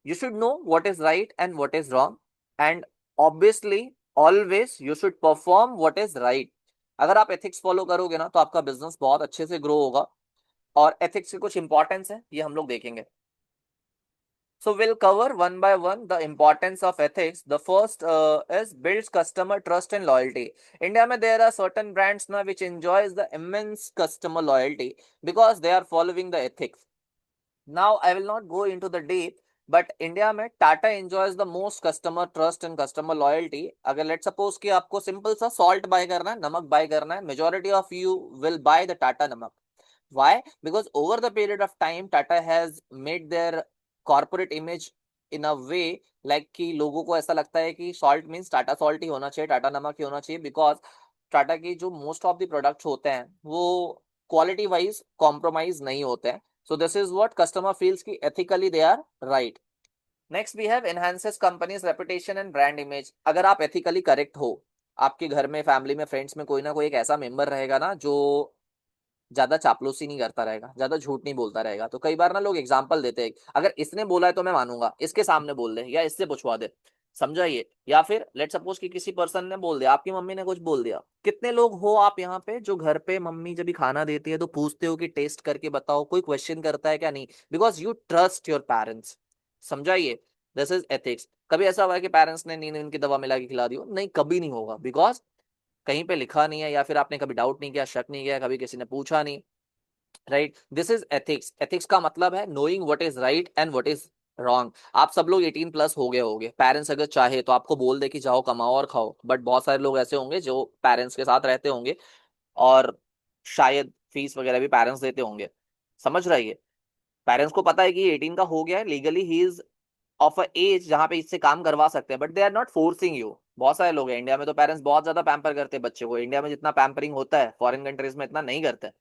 You should know what is right and what is wrong, and obviously always you should perform what is right. अगर आप ethics follow करोगे ना तो आपका business बहुत अच्छे से grow होगा। और एथिक्स के कुछ इंपॉर्टेंस है, ये हम लोग देखेंगे। So we'll cover one by one the importance of ethics. The first is builds customer trust and loyalty. India mein there are certain brands now which enjoys the immense customer loyalty because they are following the ethics. Now I will not go into the deep, but India mein Tata enjoys the most customer trust and customer loyalty. अगर let's suppose कि आपको simple सा salt buy करना है, नमक buy करना है, majority of you will buy the Tata namak. Why? Because over the period of time Tata has made their corporate image in a way like कि लोगों को ऐसा लगता है कि salt means टाटा salt ही होना चाहिए, टाटा नमक ही होना चाहिए, because टाटा की जो मोस्ट ऑफ द प्रोडक्ट्स होते हैं वो क्वालिटी वाइज कॉम्प्रोमाइज नहीं होते हैं। So this is what customer feels की ethically they are right. Next we have enhances company's reputation and brand image. अगर आप एथिकली करेक्ट हो, आपके घर में, फैमिली में, फ्रेंड्स में कोई ना कोई एक ऐसा मेंबर रहेगा ना जो ज्यादा चापलूसी नहीं करता रहेगा, ज्यादा झूठ नहीं बोलता रहेगा। तो कई बार ना लोग एग्जाम्पल देते हैं, अगर इसने बोला है तो मैं मानूंगा, इसके सामने बोल दे या इससे पूछवा दे, समझाइए। या फिर लेट सपोज कि किसी पर्सन ने बोल दिया, आपकी मम्मी ने कुछ बोल दिया। कितने लोग हो आप यहाँ पे जो घर पे मम्मी जब भी खाना देती है तो पूछते हो कि टेस्ट करके बताओ, कोई क्वेश्चन करता है क्या? नहीं, because you trust your parents. समझाइए, दिस इज एथिक्स। कभी ऐसा हुआ है कि पेरेंट्स ने नींद नींद की दवा मिला के खिला दी हो? नहीं, कभी नहीं होगा, बिकॉज कहीं पे लिखा नहीं है, या फिर आपने कभी डाउट नहीं किया, शक नहीं किया, कभी किसी ने पूछा नहीं। Right, this is ethics. Ethics का मतलब है knowing what is right and what is wrong. आप सब लोग 18 प्लस हो गए होंगे, पेरेंट्स अगर चाहे तो आपको बोल दे कि जाओ कमाओ और खाओ, बट बहुत सारे लोग ऐसे होंगे जो पेरेंट्स के साथ रहते होंगे और शायद फीस वगैरह भी पेरेंट्स देते होंगे। समझ रही है? पेरेंट्स को पता है कि 18 का हो गया है, लीगली ही इज ऑफ अ एज जहां पे इससे काम करवा सकते हैं, but they are not forcing you. बहुत सारे लोग हैं इंडिया में तो पेरेंट्स बहुत ज्यादा पैम्पर करते हैं बच्चे को। इंडिया में जितना पैम्परिंग होता है फॉरेन कंट्रीज में इतना नहीं करते हैं।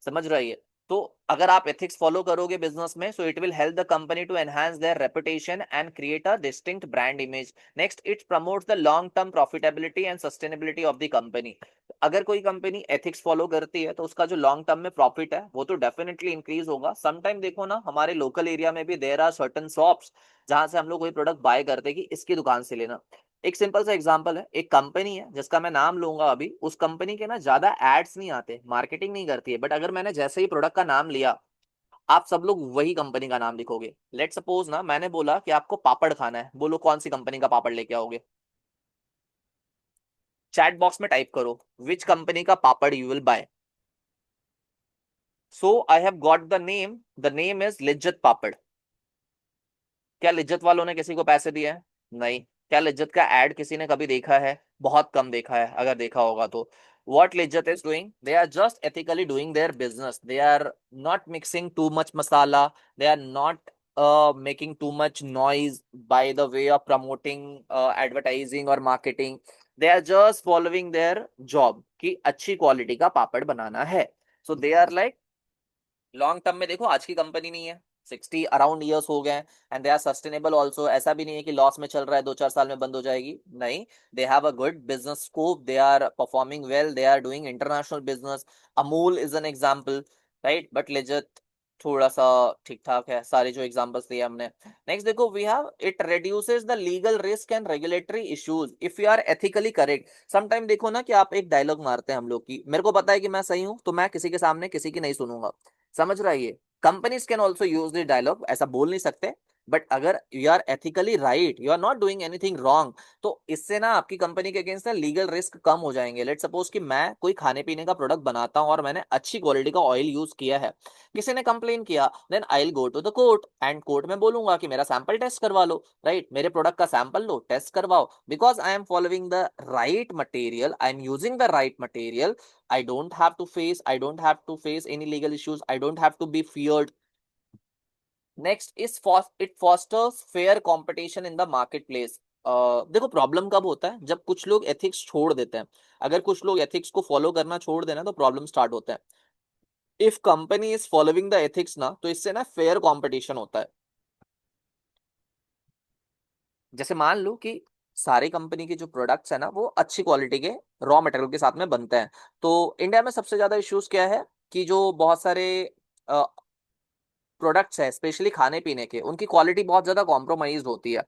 समझ रही है? तो अगर आप एथिक्स फॉलो करोगे बिजनेस में, so it will help the company to enhance their reputation and create a distinct brand image. Next, it promotes the long term profitability and sustainability of the company. अगर कोई company ethics follow करती है तो उसका जो long term में profit है वो तो डेफिनेटली इंक्रीज होगा। समटाइम देखो ना, हमारे लोकल एरिया में भी देयर आर सर्टेन शॉप्स जहां से हम लोग कोई प्रोडक्ट बाय करते हैं कि इसकी दुकान से लेना। एक सिंपल सा एग्जांपल है, एक कंपनी है जिसका मैं नाम लूंगा अभी, उस कंपनी के ना ज्यादा एड्स नहीं आते, मार्केटिंग नहीं करती है, बट अगर मैंने जैसे ही प्रोडक्ट का नाम लिया, आप सब लोग वही कंपनी का नाम लिखोगे। लेट सपोज ना मैंने बोला कि आपको पापड़ खाना है, बोलो कौन सी कंपनी का पापड़ लेके आओगे? चैट बॉक्स में टाइप करो विच कंपनी का papad you will buy. So I have got the name is Lijjat papad. क्या लिज्जत वालों ने किसी को पैसे दिए हैं? नहीं। क्या लिज्जत का एड किसी ने कभी देखा है? बहुत कम देखा है, अगर देखा होगा तो। what Lijjat is doing, they are just ethically doing their business. They are not mixing too much masala, they are not making too much noise by the way of promoting advertising or marketing. They are just following their job कि अच्छी quality का पापड़ बनाना है। So they are like long term में देखो, आज की company नहीं है, 60 अराउंड ईयर्स हो गए हैं, and they are sustainable also. ऐसा भी नहीं है कि लॉस में चल रहा है, 2-4 साल में बंद हो जाएगी, नहीं। They have a good business scope, they are performing well, they are doing international business. Amul is an example, right, but Lijjat थोड़ा सा ठीक ठाक है। सारे जो एग्जांपल्स दिए हमने। नेक्स्ट देखो, we have it reduces the legal risk and regulatory issues if you are ethically correct. Sometime देखो ना कि आप एक डायलॉग मारते हैं हम लोग की, मेरे को पता है कि मैं सही हूं तो मैं किसी के सामने किसी की नहीं सुनूंगा। समझ रहा है? ये companies can also use this dialogue, ऐसा बोल नहीं सकते, बट अगर you are ethically right, you are not doing anything wrong, तो इससे ना आपकी कंपनी के अगेंस्ट ना लीगल रिस्क कम हो जाएंगे। लेट सपोज कि मैं कोई खाने पीने का प्रोडक्ट बनाता हूं और मैंने अच्छी क्वालिटी का ऑयल यूज किया है, किसी ने कंप्लेन किया, then I will go to the court and court में बोलूंगा कि मेरा सैंपल टेस्ट करवा लो। राइट, मेरे प्रोडक्ट का सैंपल लो, टेस्ट करवाओ, because I am following the right material, I am using the right material. I don't have to face any legal issues. I don't have to be feared. Next is it fosters fair competition in the marketplace. देखो problem कब होता है, जब कुछ लोग ethics छोड़ देते हैं। अगर कुछ लोग एथिक्स को फॉलो करना छोड़ देना तो प्रॉब्लम स्टार्ट होता है। If company is following the ethics ना, तो इससे ना फेयर कंपटीशन होता है। जैसे मान लो कि सारी कंपनी के जो प्रोडक्ट्स है ना वो अच्छी क्वालिटी के रॉ मटेरियल के साथ में बनते हैं, तो इंडिया में सबसे ज्यादा इश्यूज क्या है कि जो बहुत सारे प्रोडक्ट्स है स्पेशली खाने पीने के, उनकी क्वालिटी बहुत ज्यादा कॉम्प्रोमाइज होती है।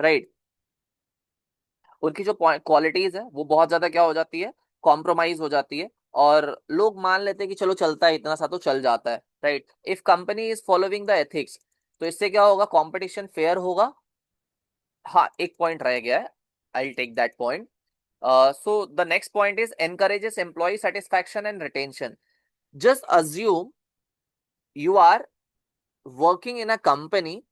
राइट, उनकी जो क्वालिटीज है वो बहुत ज्यादा क्या हो जाती है, कॉम्प्रोमाइज हो जाती है, और लोग मान लेते हैं कि चलो चलता है, इतना सा तो चल जाता है, right. If company is following the ethics, तो इससे क्या होगा, कंपटीशन फेयर होगा। हाँ, एक पॉइंट रह गया है, I take that point. So the next point is encourages employee satisfaction and retention. Just assume you are working in a company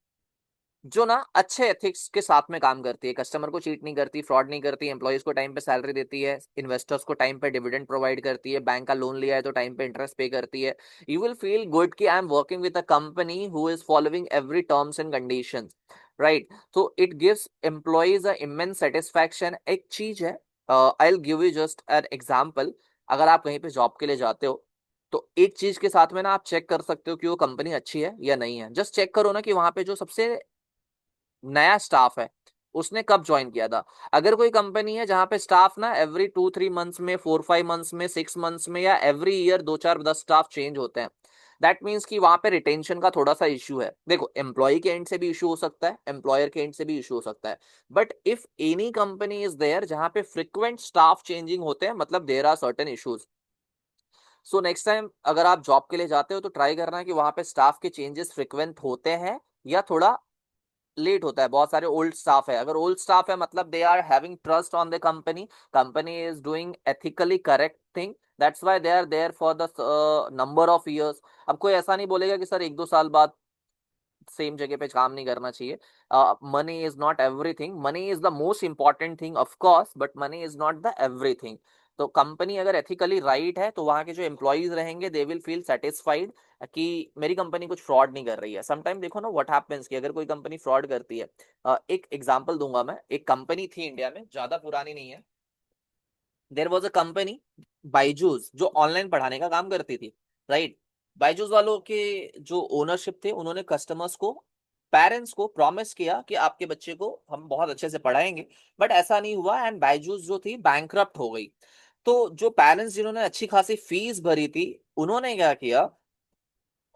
जो ना अच्छे एथिक्स के साथ में काम करती है, कस्टमर को चीट नहीं करती, फ्रॉड नहीं करती, एम्प्लॉयज को टाइम पे सैलरी देती है, इन्वेस्टर्स को टाइम पे डिविडेंड प्रोवाइड करती है, बैंक का लोन लिया है तो टाइम पे इंटरेस्ट पे करती है। यू विल फील गुड कि I am working with a company who is following every terms and conditions, right. तो it gives employees a immense satisfaction. एक चीज है, I will give you just an example. अगर आप कहीं पे job के लिए जाते हो, तो एक चीज के साथ में ना आप चेक कर सकते हो कि वो कंपनी अच्छी है या नहीं है। जस्ट चेक करो ना कि वहां पे जो सबसे नया स्टाफ है उसने कब ज्वाइन किया था। अगर कोई कंपनी है जहां पे स्टाफ ना एवरी 2-3 मंथ्स में, 4-5 मंथ्स में, 6 मंथ्स में, या एवरी ईयर 2-4-10 स्टाफ चेंज होते हैं, दैट मीन्स कि वहां पे रिटेंशन का थोड़ा सा इश्यू है। देखो, एम्प्लॉय के एंड से भी इशू हो सकता है, एम्प्लॉयर के एंड से भी इशू हो सकता है, but if any company is there जहां पे फ्रिक्वेंट स्टाफ चेंजिंग होते हैं, मतलब there are certain issues. So next time अगर आप जॉब के लिए जाते हो तो ट्राई करना है कि वहां पे स्टाफ के चेंजेस फ्रिक्वेंट होते हैं या थोड़ा लेट होता है। बहुत सारे ओल्ड स्टाफ है, अगर ओल्ड स्टाफ है मतलब they are having trust on the company, company is doing ethically correct thing, that's why they are there for the number of years. अब कोई ऐसा नहीं बोलेगा कि सर 1-2 साल बाद सेम जगह पे काम नहीं करना चाहिए। Money is not everything, money is the most important thing of course, but money is not the everything. तो कंपनी अगर एथिकली राइट है तो वहां के जो एम्प्लॉयज रहेंगे दे विल फील सेटिस्फाइड कि मेरी कंपनी कुछ फ्रॉड नहीं कर रही है। समटाइम देखो ना व्हाट हैपेंस कि अगर कोई कंपनी फ्रॉड करती है, एक एग्जांपल दूंगा मैं। एक कंपनी थी इंडिया में, ज्यादा पुरानी नहीं है, there was a company Byju's जो ऑनलाइन पढ़ाने का काम करती थी, राइट। बाइजूस वालों के जो ओनरशिप थे उन्होंने कस्टमर्स को, पेरेंट्स को प्रॉमिस किया कि आपके बच्चे को हम बहुत अच्छे से पढ़ाएंगे, बट ऐसा नहीं हुआ एंड बाइजूस जो थी बैंकरप्ट हो गई। तो जो पेरेंट्स जिन्होंने अच्छी खासी फीस भरी थी, उन्होंने क्या किया,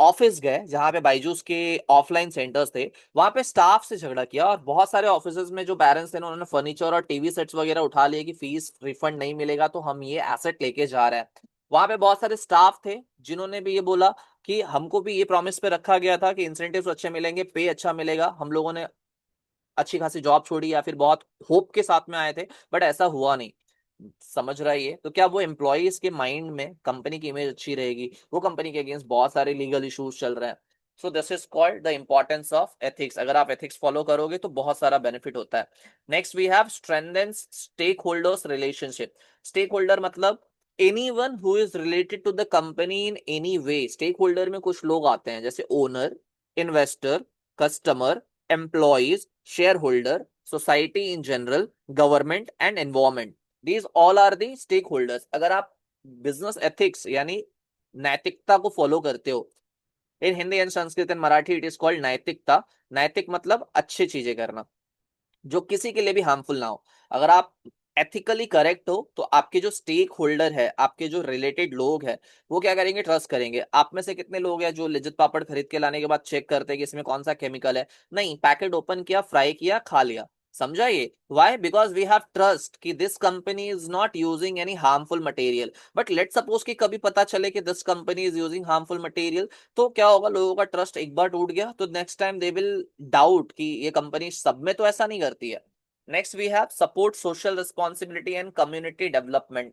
ऑफिस गए जहां पे बाइजूस के ऑफलाइन सेंटर्स थे, वहां पे स्टाफ से झगड़ा किया, और बहुत सारे ऑफिसेज में जो पेरेंट्स थे ना, उन्होंने फर्नीचर और टीवी सेट्स वगैरह उठा लिए कि फीस रिफंड नहीं मिलेगा तो हम ये एसेट लेके जा रहे हैं। वहां पे बहुत सारे स्टाफ थे जिन्होंने भी ये बोला कि हमको भी ये प्रॉमिस पे रखा गया था कि इंसेंटिव्स अच्छे मिलेंगे, पे अच्छा मिलेगा, हम लोगों ने अच्छी खासी जॉब छोड़ी या फिर बहुत होप के साथ में आए थे, बट ऐसा हुआ नहीं। समझ रहा है ये? तो क्या वो एम्प्लॉयज के माइंड में कंपनी की इमेज अच्छी रहेगी? वो कंपनी के अगेंस्ट बहुत सारे लीगल इश्यूज चल रहे हैं। So this is called the importance of ethics. अगर आप एथिक्स फॉलो करोगे तो बहुत सारा बेनिफिट होता है। Next we have strengthens stakeholders relationship. Stakeholder मतलब anyone who is related to the company in any way. Stakeholder में कुछ लोग आते हैं जैसे owner, investor, customer, employees, shareholder, society in general, government and environment. These all are the stakeholders. अगर आप business ethics यानी नैतिकता को फॉलो करते हो, in Hindi and Sanskrit and Marathi it is called नैतिकता। नैतिक मतलब अच्छी चीजें करना जो किसी के लिए भी हार्मफुल ना हो। अगर आप एथिकली करेक्ट हो तो आपके जो स्टेक होल्डर है, आपके जो रिलेटेड लोग हैं, वो क्या करेंगे, ट्रस्ट करेंगे। आप में से कितने लोग हैं जो लिज्जत पापड़ खरीद के लाने के बाद चेक करते हैं कि इसमें कौन सा केमिकल है? नहीं, पैकेट ओपन किया, फ्राई किया, खा लिया। समझा ये? Why? Because we have trust कि this company is not using any harmful material. But let suppose कि कभी पता चले कि this company is using harmful material, तो क्या होगा, लोगों का ट्रस्ट एक बार टूट गया तो next time they will doubt कि ये कंपनी सब में तो ऐसा नहीं करती है। Next we have support social responsibility and community development.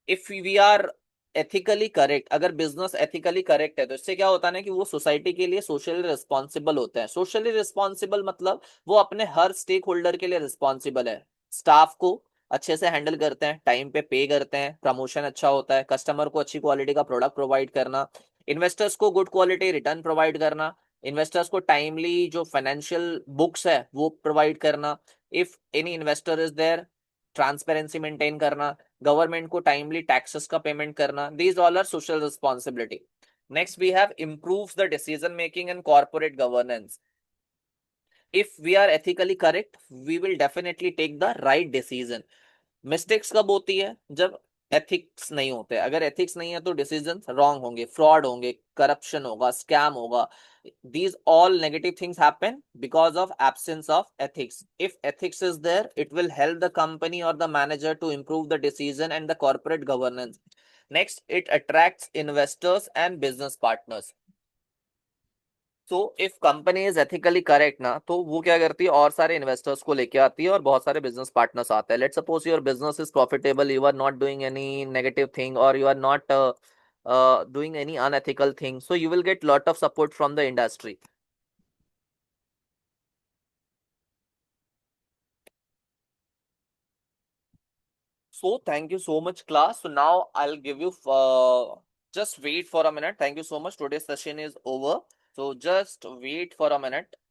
If we are ethically correct, अगर बिजनेस एथिकली करेक्ट है तो इससे क्या होता है ना कि वो सोसाइटी के लिए सोशली रिस्पॉन्सिबल होते हैं। सोशली रिस्पॉन्सिबल मतलब वो अपने हर स्टेक होल्डर के लिए रिस्पॉन्सिबल है। स्टाफ को अच्छे से हैंडल करते हैं, टाइम पे पे करते हैं, प्रमोशन अच्छा होता है, कस्टमर को अच्छी क्वालिटी का प्रोडक्ट प्रोवाइड करना, इन्वेस्टर्स को गुड क्वालिटी रिटर्न प्रोवाइड करना, इन्वेस्टर्स को टाइमली जो फाइनेंशियल बुक्स है वो प्रोवाइड करना, if any investor is there transparency maintain करना, गवर्नमेंट को टाइमली टैक्सेस का पेमेंट करना। These all are social responsibility. Next we have improves the decision making and corporate governance. If we are ethically correct we will definitely take the right decision. Mistakes कब होती है? जब ethics नहीं होते। अगर ethics नहीं है तो डिसीजन रॉन्ग होंगे, फ्रॉड होंगे, करप्शन होगा, स्कैम होगा। These all negative things happen because of absence of ethics. If ethics is there, it will help the company or the manager to improve the decision and the corporate governance. Next, it attracts investors and business partners. So if company is ethically correct ना, तो वो क्या करती है, और सारे investors को लेके आती है और बहुत सारे बिजनेस पार्टनर्स आते हैं। Let's suppose your business is profitable, you are not doing any negative thing और you are not doing any unethical thing, so you will get lot of support from the industry. So thank you so much, class. So now I'll give you just wait for a minute. Thank you so much. Today's session is over. So just wait for a minute.